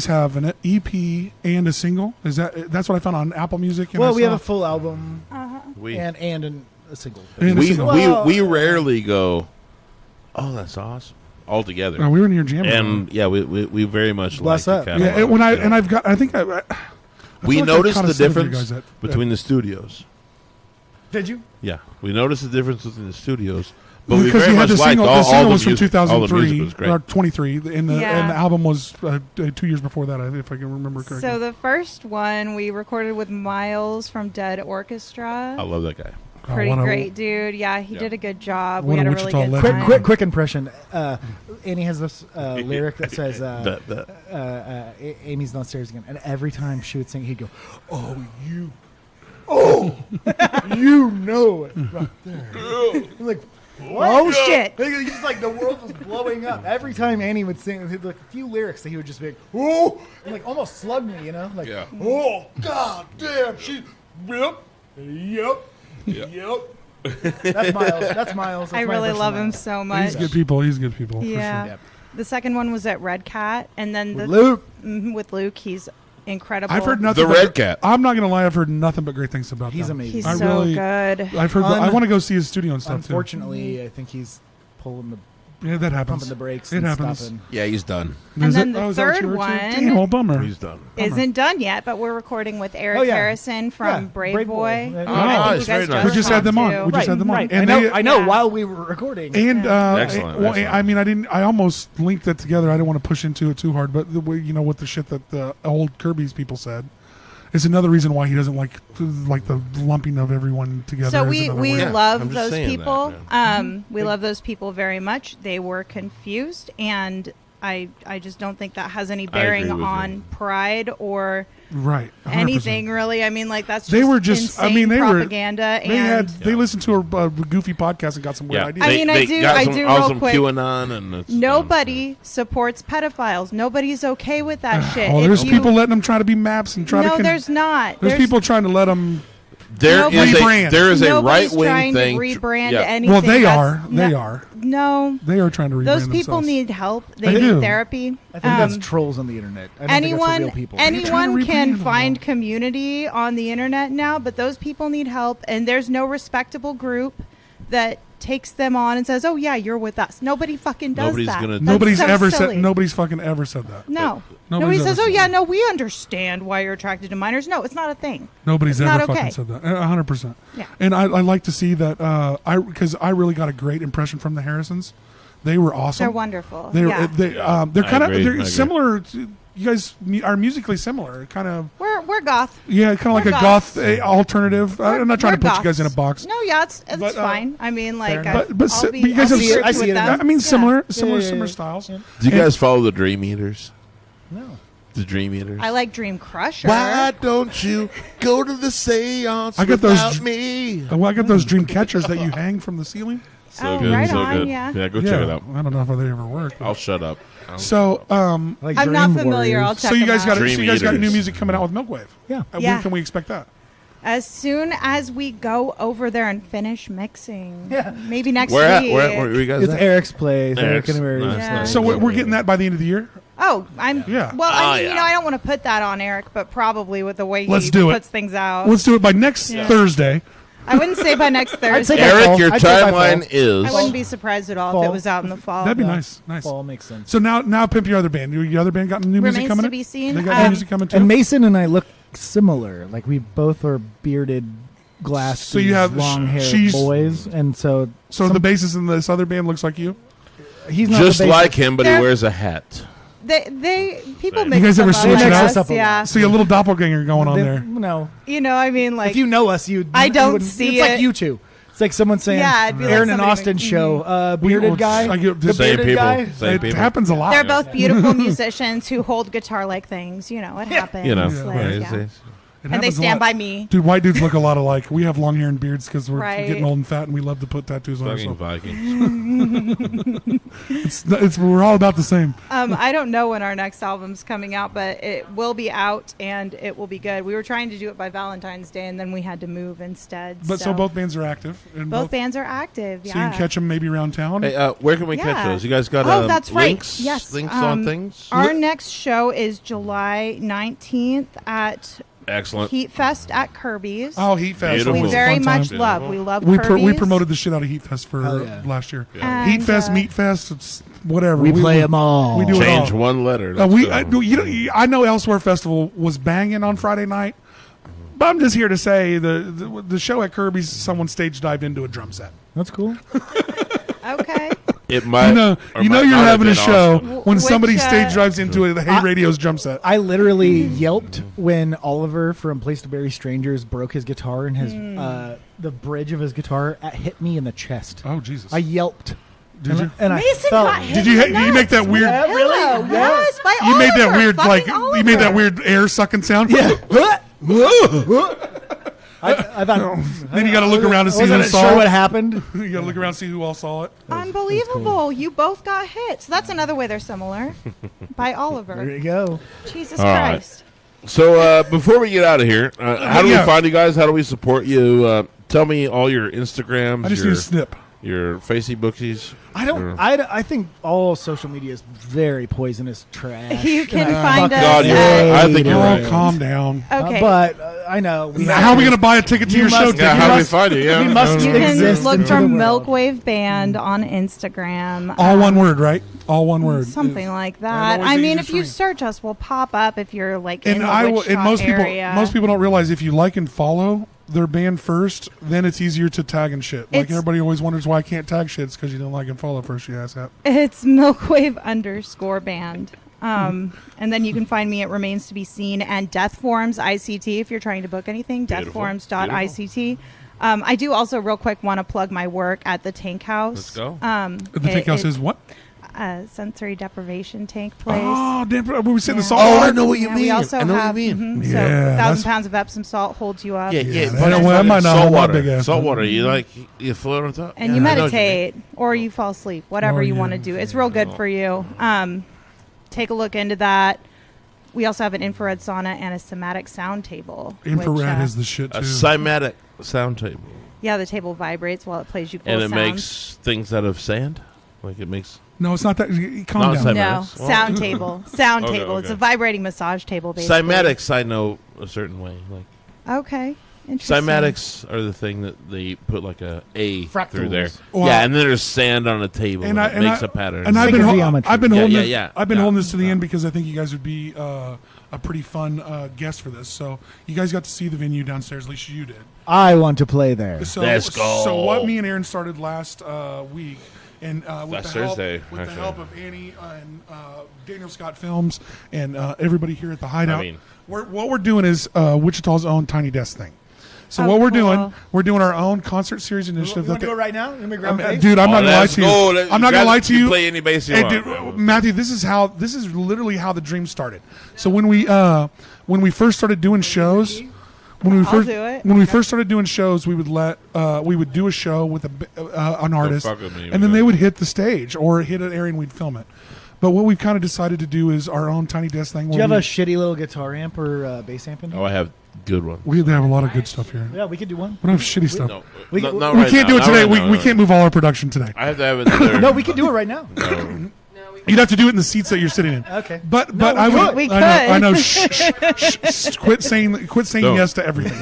have an EP and a single. That's what I found on Apple Music? And Well, I we have saw- a full album We and a single. And a we, single. we rarely go, oh, that's awesome, all together. Oh, we were in your jam. And yeah, we very much Bless like up. the catalog. yeah, when I Yeah. and I've got I think I we feel like I noticed caught a the set of you difference guys between the studios. Did you? Yeah, we noticed the difference between the studios, but we because very you had much the liked single. all The single the was from music. All the 2003 music was great. or 23, and the Yeah. album was 2 years before that, if I can remember correctly. So the first one we recorded with Miles from Dead Orchestra. I love that guy. Oh, Pretty what a- great dude. Yeah, he Yeah. did a good job. What We a had a really Wichita good legend. time. Quick impression. Annie has this lyric that says, Amy's downstairs again. And every time she would sing, he'd go, you know it right there. I'm like, what? Oh shit! He's just like, the world was blowing up. Every time Annie would sing, like a few lyrics that he would just be like, oh, and like almost slug me, you know? Like, Yeah. oh, god damn, yep. That's Miles. That's Miles. I That's my really impression love of him Miles. so much. He's good people. He's good people. Yeah. Yep. The second one was at Red Cat, and then With Luke. with Luke. He's incredible. I've heard nothing. The but- Red Cat. I'm not gonna lie. I've heard nothing but great things about He's them. amazing. He's I so really- good. I've heard. I want to go see his studio and stuff Unfortunately, I think he's pulling the too. Yeah, that happens. pumping the brakes. It and happens. stopping. Yeah, he's done. And Is then it? the Oh, is that what third you were too? one Damn, bummer. He's done. isn't done yet, but we're recording with Eric Oh, yeah. Harrison from Yeah, Brave Brave Boy. Boy. Yeah, Oh, I think nice, you very guys nice. We just had them on. too. We just had them on. Right. And I know. Yeah. While we were recording, And Excellent, well, excellent. I mean, I didn't. I almost linked that together. I didn't want to push into it too hard, but with the shit that the old Kirby's people said, it's another reason why he doesn't like the lumping of everyone together. So is we another word. I'm love just those saying people. that, We love those people very much. They were confused, and I just don't think that has any bearing agree with on you. pride or right 100%. anything really. I mean, like that's just They were just. I insane mean, they propaganda. were. They and They listened to a goofy podcast and got some weird Yeah, ideas. I mean, I got do all real some quick. QAnon and it's, Nobody supports pedophiles. Nobody's okay with that shit. Oh, If there's you- people letting them try to be maps and try to. No, there's not. There's people trying to let them. There is Rebrand. there is a Nobody's right wing trying thing. to rebrand yeah. anything. Well, they That's are. They no- are. No, They are trying to rebrand those people themselves. need help. They They do. need therapy. I think that's trolls on the internet. I don't think that's Anyone, real people. trying to anyone can rebrand them, find though. community on the internet now, but those people need help, and there's no respectable group that takes them on and says, "Oh yeah, you're with us." Nobody fucking does Nobody's that. gonna- That's Nobody's so ever silly. said. Nobody's fucking ever said that. No. Nobody's Nobody says, ever "Oh said yeah, that. no, we understand why you're attracted to minors." No, it's not a thing. Nobody's It's ever not fucking okay. said that. 100%. Yeah. And I like to see that. Because I really got a great impression from the Harrisons. They were awesome. They're wonderful. They're yeah. they're I kind of agree, I they're agree. similar. You guys are musically similar. Kind of We're goth. yeah, kind of like We're a goths. goth alternative. I'm not trying to We're put you guys in a goths. box. No, yeah, it's But, fine. I mean, like, enough. But I'll you guys I'll have be si- strict I see with it. them. I mean, Yeah. similar yeah, styles. yeah. Do you guys follow the Dream Eaters? No. The Dream Eaters. I like Dream Crusher. Why don't you go to the seance I got those without dr- me? Well, I got those dream catchers that you hang from the ceiling. So Oh, good, right so on, good. yeah. Go check it out. I don't know if they ever work. I'll shut up. So, Like I'm not Dream familiar. I'll Warriors. check so you them guys out. got Dream so you guys got Eaters. new music coming out with Milkwave. Yeah. Yeah. When can we expect that? As soon as we go over there and finish mixing. Yeah. Maybe next Where at? week. Where are you guys It's at? Eric's place. Eric's. Eric and Mary's. Nice, Yeah. nice. So we're getting that by the end of the year. Oh, I'm. Yeah. Well, I mean, yeah. you know, I don't want to put that on Eric, but probably with the way Let's he do it. puts things out. Let's do it by next Yeah. Thursday. I wouldn't say by next say Thursday. by Eric, fall. your I'd say by timeline fall. is. I wouldn't be surprised at all if Fall. it was out in the fall. That'd be Yeah. nice. Nice. Fall makes sense. So now pimp your other band. Your other band got new music Remains coming to in? be seen. They got new music coming too. And Mason and I look similar. Like we both are bearded glass. So you have long-haired she's- boys, and so So the bassist in this other band looks like you. he's not Just the bassist. like him, but he They're- wears a hat. People You mix guys ever them switch up, it I up? guess, Up a yeah. See a little doppelganger going on They- there. No, You know, I mean, like if you know us, you I don't wouldn't- see It's like it. you two. It's like someone saying, Yeah, it'd be like Aaron and somebody Austin making- show, We- bearded guy. I get- the Same bearded people. guy. Same It people. happens a lot. they're both beautiful musicians who hold guitar-like things. You know, it happens. You know, Yeah. Like, right, yeah. it's- It And they happens a stand lot. by me. Dude, white dudes look a lot alike. We have long hair and beards because we're Right. getting old and fat, and we love to put tattoos on fucking ourselves. Vikings. We're all about the same. I don't know when our next album's coming out, but it will be out and it will be good. We were trying to do it by Valentine's Day, and then we had to move instead. But so both bands are active. And both bands are active. Yeah. So you can catch them maybe around town. Hey, where can we catch Yeah. those? You guys got Oh, that's right. links? Yes. Links on things? Our next show is July 19th at Excellent. Heat Fest at Kirby's. Oh, Heat Fest. Beautiful. we Always a very fun much time. love. We love We Kirby's. promoted the shit out of Heat Fest for Hell yeah. last year. And, Heat Fest, Meat Fest, it's whatever. We play them all. We do Change it all. one letter. I know Elsewhere Festival was banging on Friday night, but I'm just here to say the show at Kirby's, someone stage dived into a drum set. That's cool. Okay. It might. You know or you're might not have having a been show awesome. when Which, somebody stage dives into a Hey Radio's drum set. I literally yelped when Oliver from Place to Bury Strangers broke his guitar and his the bridge of his guitar hit me in the chest. Oh Jesus! I yelped. Did and, you? And I Mason felt. got hit. Did you? You make that weird? Yeah, really? Hello. Yes, by You made that Oliver, weird fucking you made that Oliver. weird air sucking sound. Yeah. I thought. Then you got to look around to see who Wasn't saw sure it. what happened. You got to look around and see who all saw it. Unbelievable. You both got hit. So that's another way they're similar. By There Oliver. you go. Jesus All right. Christ. So before we get out of here, how do we Yeah. find you guys? How do we support you? Tell me all your Instagrams, I just your need a snip. your Facebookies. I don't. I think all social media is very poisonous trash. You can And I find fucking us God, you're at- right. I think you're Oh, right. calm down. Okay. but I know. How are we going to buy a ticket to You your show? must- Yeah, Ticket? how do we must- find you? Yeah, we must you exist can look into for the world. Milkwave Band on Instagram. All one word, right? All one word. Something like Yeah, that. that was I the mean, easiest if you for me. search us, we'll pop up if you're like And in the and Wichita most area. people don't realize if you like and follow their band first, then it's easier to tag and shit. Like It's- everybody always wonders why I can't tag shit. It's because you didn't like and follow first, you asshat. It's Milkwave_band. And then you can find me at Remains to Be Seen and Death Forms ICT if you're trying to book anything. Beautiful. Deathforms.ict. I do also real quick want to plug my work at the Tank House. Let's go. The tank house is what? sensory deprivation tank place. Oh, damn! We sit in the salt. Oh, water? I know what you Yeah, mean. we also I know have, what you mean. So Yeah, 1,000 that's- pounds of Epsom salt holds you up. Yeah, yeah. that but might not salt hold my water. big ass. Salt water. You you float on top. And Yeah, you I know what meditate or you fall asleep, whatever Oh, you yeah. want to do. It's real good for you. Take a look into that. We also have an infrared sauna and a somatic sound table. Infrared which, is the shit too. A cymatic sound table. yeah, the table vibrates while it plays you cool And it sounds. makes things out of sand? Like it makes... No, it's not that. Calm Not down. cymatic. No, Cymatics? Well- sound table. Sound Okay, table. It's okay. a vibrating massage table, basically. Cymatics, I know a certain way. Like Okay. Interesting. cymatics are the thing that they put like a Fractals. through there. Well- yeah, and then there's sand on a table and, And it makes a pattern. And I've Like been, a I've geometry. been Yeah, holding yeah, this. yeah. I've been Yeah. holding this to the Yeah. end because I think you guys would be a pretty fun guest for this. So you guys got to see the venue downstairs. At least you did. I want to play there. So, Let's go. So what me and Aaron started last week, and with Last the help, Thursday, with actually. the help of Annie and Daniel Scott Films and everybody here at the Hideout, I mean- what we're doing is Wichita's own Tiny Desk thing. So Oh, what we're cool. doing, we're doing our own concert series initiative. You want that to do it right now? Let me grab a dude, I'm not gonna lie let's to you. go. Let- I'm not gonna lie to you. Play any bass you Hey, want. dude, Matthew, this is literally how the dream started. So when we first started doing shows, when we first started doing shows, we would do a show with an artist, fuck with me, and then man. they would hit the stage or hit an area and we'd film it. But what we've kind of decided to do is our own Tiny Desk thing. Do you have a shitty little guitar amp or bass amp in here? Oh, I have good ones. We have a lot of good stuff here. Yeah, we could do one. We don't have shitty stuff. No, We- no, we not We right can't now, do it not today. right We now, can't move all our production today. I have to have another. No, we could do it right now. No. No, we You'd have to do it in the seats that you're sitting in. Okay. But No, I we would. could. We I know. could. Shh. Quit saying Don't. yes to everything.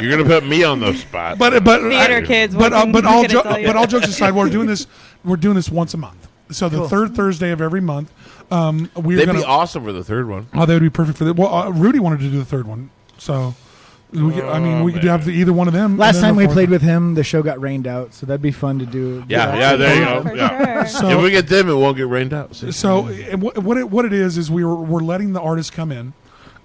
You're gonna put me on the spot. But Theater kids. But what but can all I tell you? but all jokes aside, we're doing this once a month. So the Cool. third Thursday of every month, we're They'd gonna. be awesome for the third one. Oh, they would be perfect for that. Well, Rudy wanted to do the third one, so We could man. have either one of them. Last and then time the we fourth played one. with him, the show got rained out, so that'd be fun to do. Yeah, there you go. For Yeah. sure. So- If we get them, it won't get rained out. See? So and what it is we're letting the artists come in,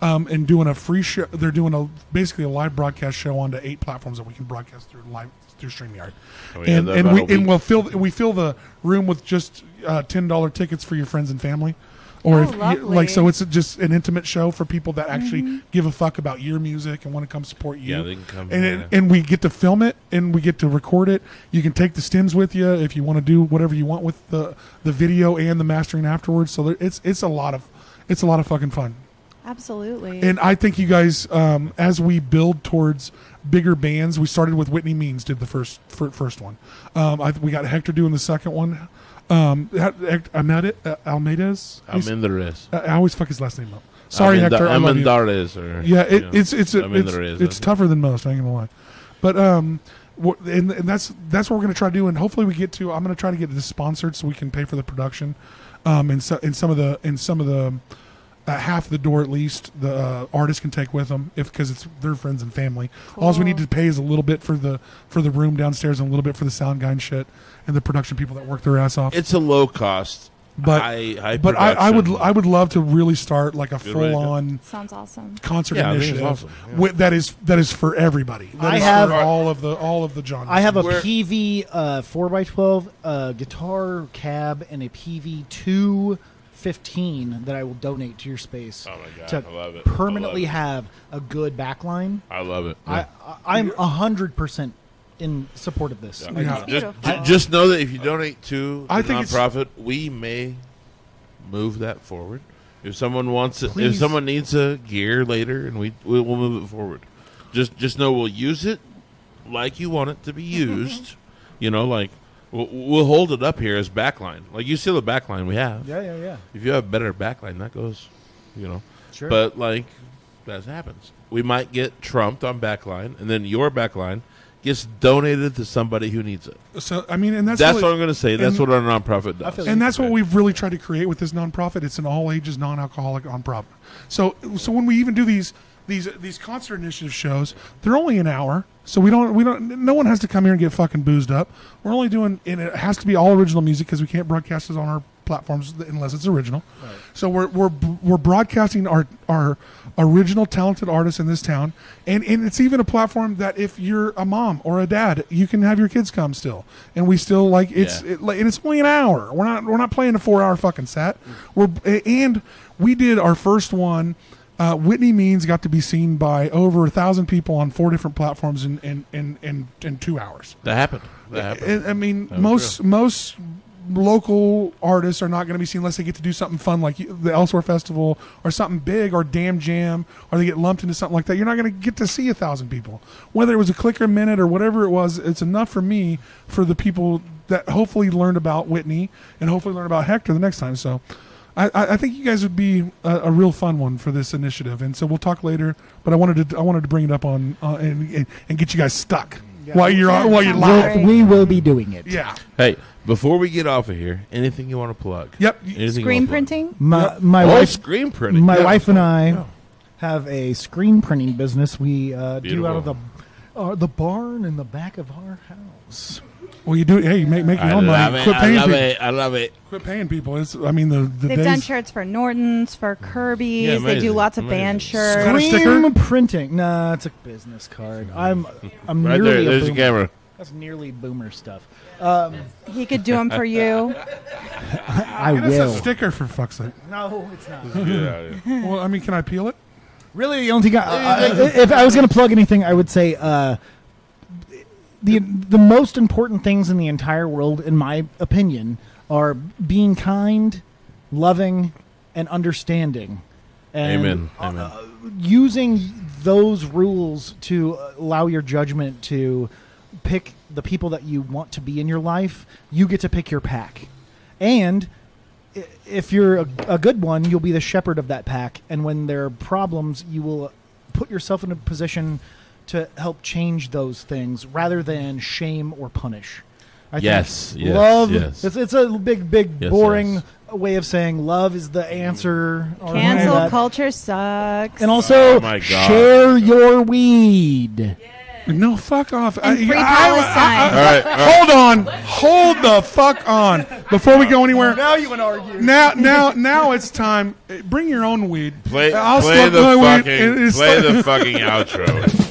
and doing a free show. They're doing basically a live broadcast show onto 8 platforms that we can broadcast through StreamYard, Oh, yeah, that- and that'll be- we fill the room with just $10 tickets for your friends and family. Or Oh, lovely. so it's just an intimate show for people that actually give a fuck about your music and want to come support you. Yeah, they can come. And we get to film it and we get to record it. You can take the stems with you if you want to do whatever you want with the video and the mastering afterwards. So it's a lot of fucking fun. Absolutely. And I think you guys, as we build towards bigger bands, we started with Whitney Means did the first one. We got Hector doing the second one. Almeidas. I'm in the rest. I always fuck his last name up. Sorry, Hector. I love you. Amendares or Yeah, I'm in the rest. it's tougher than most. I ain't gonna lie, but and that's what we're gonna try to do, and hopefully we get to. I'm gonna try to get this sponsored so we can pay for the production, and some of the half the door at least the artists can take with them because it's their friends and family. All we need to pay is a little bit for the room downstairs and a little bit for the sound guy and shit and the production people that work their ass off. It's a low cost, But high but I production. would love to really start like a Good full radio. on Sounds awesome. concert Yeah, I think it's initiative awesome, yeah. that is for everybody. That I is have- for all of the genres. I have a Where- PV 4x12 guitar cab and a PV 215 that I will donate to your space Oh my God, to I love it. permanently I love have a good backline. I love it. I'm 100% in support of this. Yeah. Yeah. Just, Beautiful. just know that if you donate to the I think it's- nonprofit, we may move that forward. If someone wants it, if Please. someone needs a gear later, and we'll move it forward. Just know we'll use it like you want it to be used. Like we'll hold it up here as backline. Like you see the backline we have. Yeah. If you have better backline, that goes. Sure. But that happens. We might get trumped on backline, and then your backline gets donated to somebody who needs it. So I mean, and that's That's really- what I'm going to say. That's and- what our nonprofit does. feel and that's what we've really tried to create with this nonprofit. It's an all ages, non-alcoholic nonprofit. So when we even do these concert initiative shows, they're only an hour. So we don't. No one has to come here and get fucking boozed up. We're only doing, and it has to be all original music because we can't broadcast it on our platforms unless it's original. Right. So we're broadcasting our original talented artists in this town, and it's even a platform that if you're a mom or a dad, you can have your kids come still, and we still and it's only an hour. We're not playing a 4-hour fucking set. And we did our first one. Whitney Means got to be seen by over 1,000 people on 4 different platforms in 2 hours. That happened. I mean, That was most local artists are not going to be seen unless they get to do something fun like the Elsewhere Festival or something big or Damn Jam, or they get lumped into something like that. You're not going to get to see 1,000 people. Whether it was a clicker minute or whatever it was, it's enough for me for the people that hopefully learned about Whitney and hopefully learn about Hector the next time. So I think you guys would be a real fun one for this initiative, and so we'll talk later. But I wanted to bring it up on and get you guys stuck while you're Sounds live. great. We will be doing it. Yeah. Hey, before we get off of here, anything you want to plug? Yep. Anything you Screen wanna plug? printing? My Oh, wife, screen printing. my Yeah. wife and I have a screen printing business. We do out of the barn in the back of our house. Well, you do. Hey, you make your I own love money. it. Quit I paying love people. it. I love it. Quit paying people. It's. I mean, the They've days. done shirts for Norton's, for Kirby's. Yeah, They do amazing. lots of Amazing. band Got a shirts. sticker? Screen printing. Nah, it's a business card. I'm Right nearly there. a There's the boomer. camera. That's nearly boomer stuff. He could do them for you. I Get us will. a sticker for fuck's sake. No, it's not. Yeah. Well, I mean, can I peel it? Really, the only thing if I was going to plug anything, I would say the most important things in the entire world, in my opinion, are being kind, loving, and understanding. And Amen. Amen. using those rules to allow your judgment to pick the people that you want to be in your life. You get to pick your pack. And if you're a good one, you'll be the shepherd of that pack. And when there are problems, you will put yourself in a position to help change those things rather than shame or punish. I think Yes, yes, love. yes. It's a big, Yes, boring yes. way of saying love is the answer. Or Cancel that. culture sucks. And also, Oh my God. share your weed. No, fuck off. And free Palestine. All right. Hold on. Hold the fuck on. Before we go anywhere. Now you want to argue. Now it's time. Bring your own weed. Play I'll the smoke my weed. It is- fucking outro.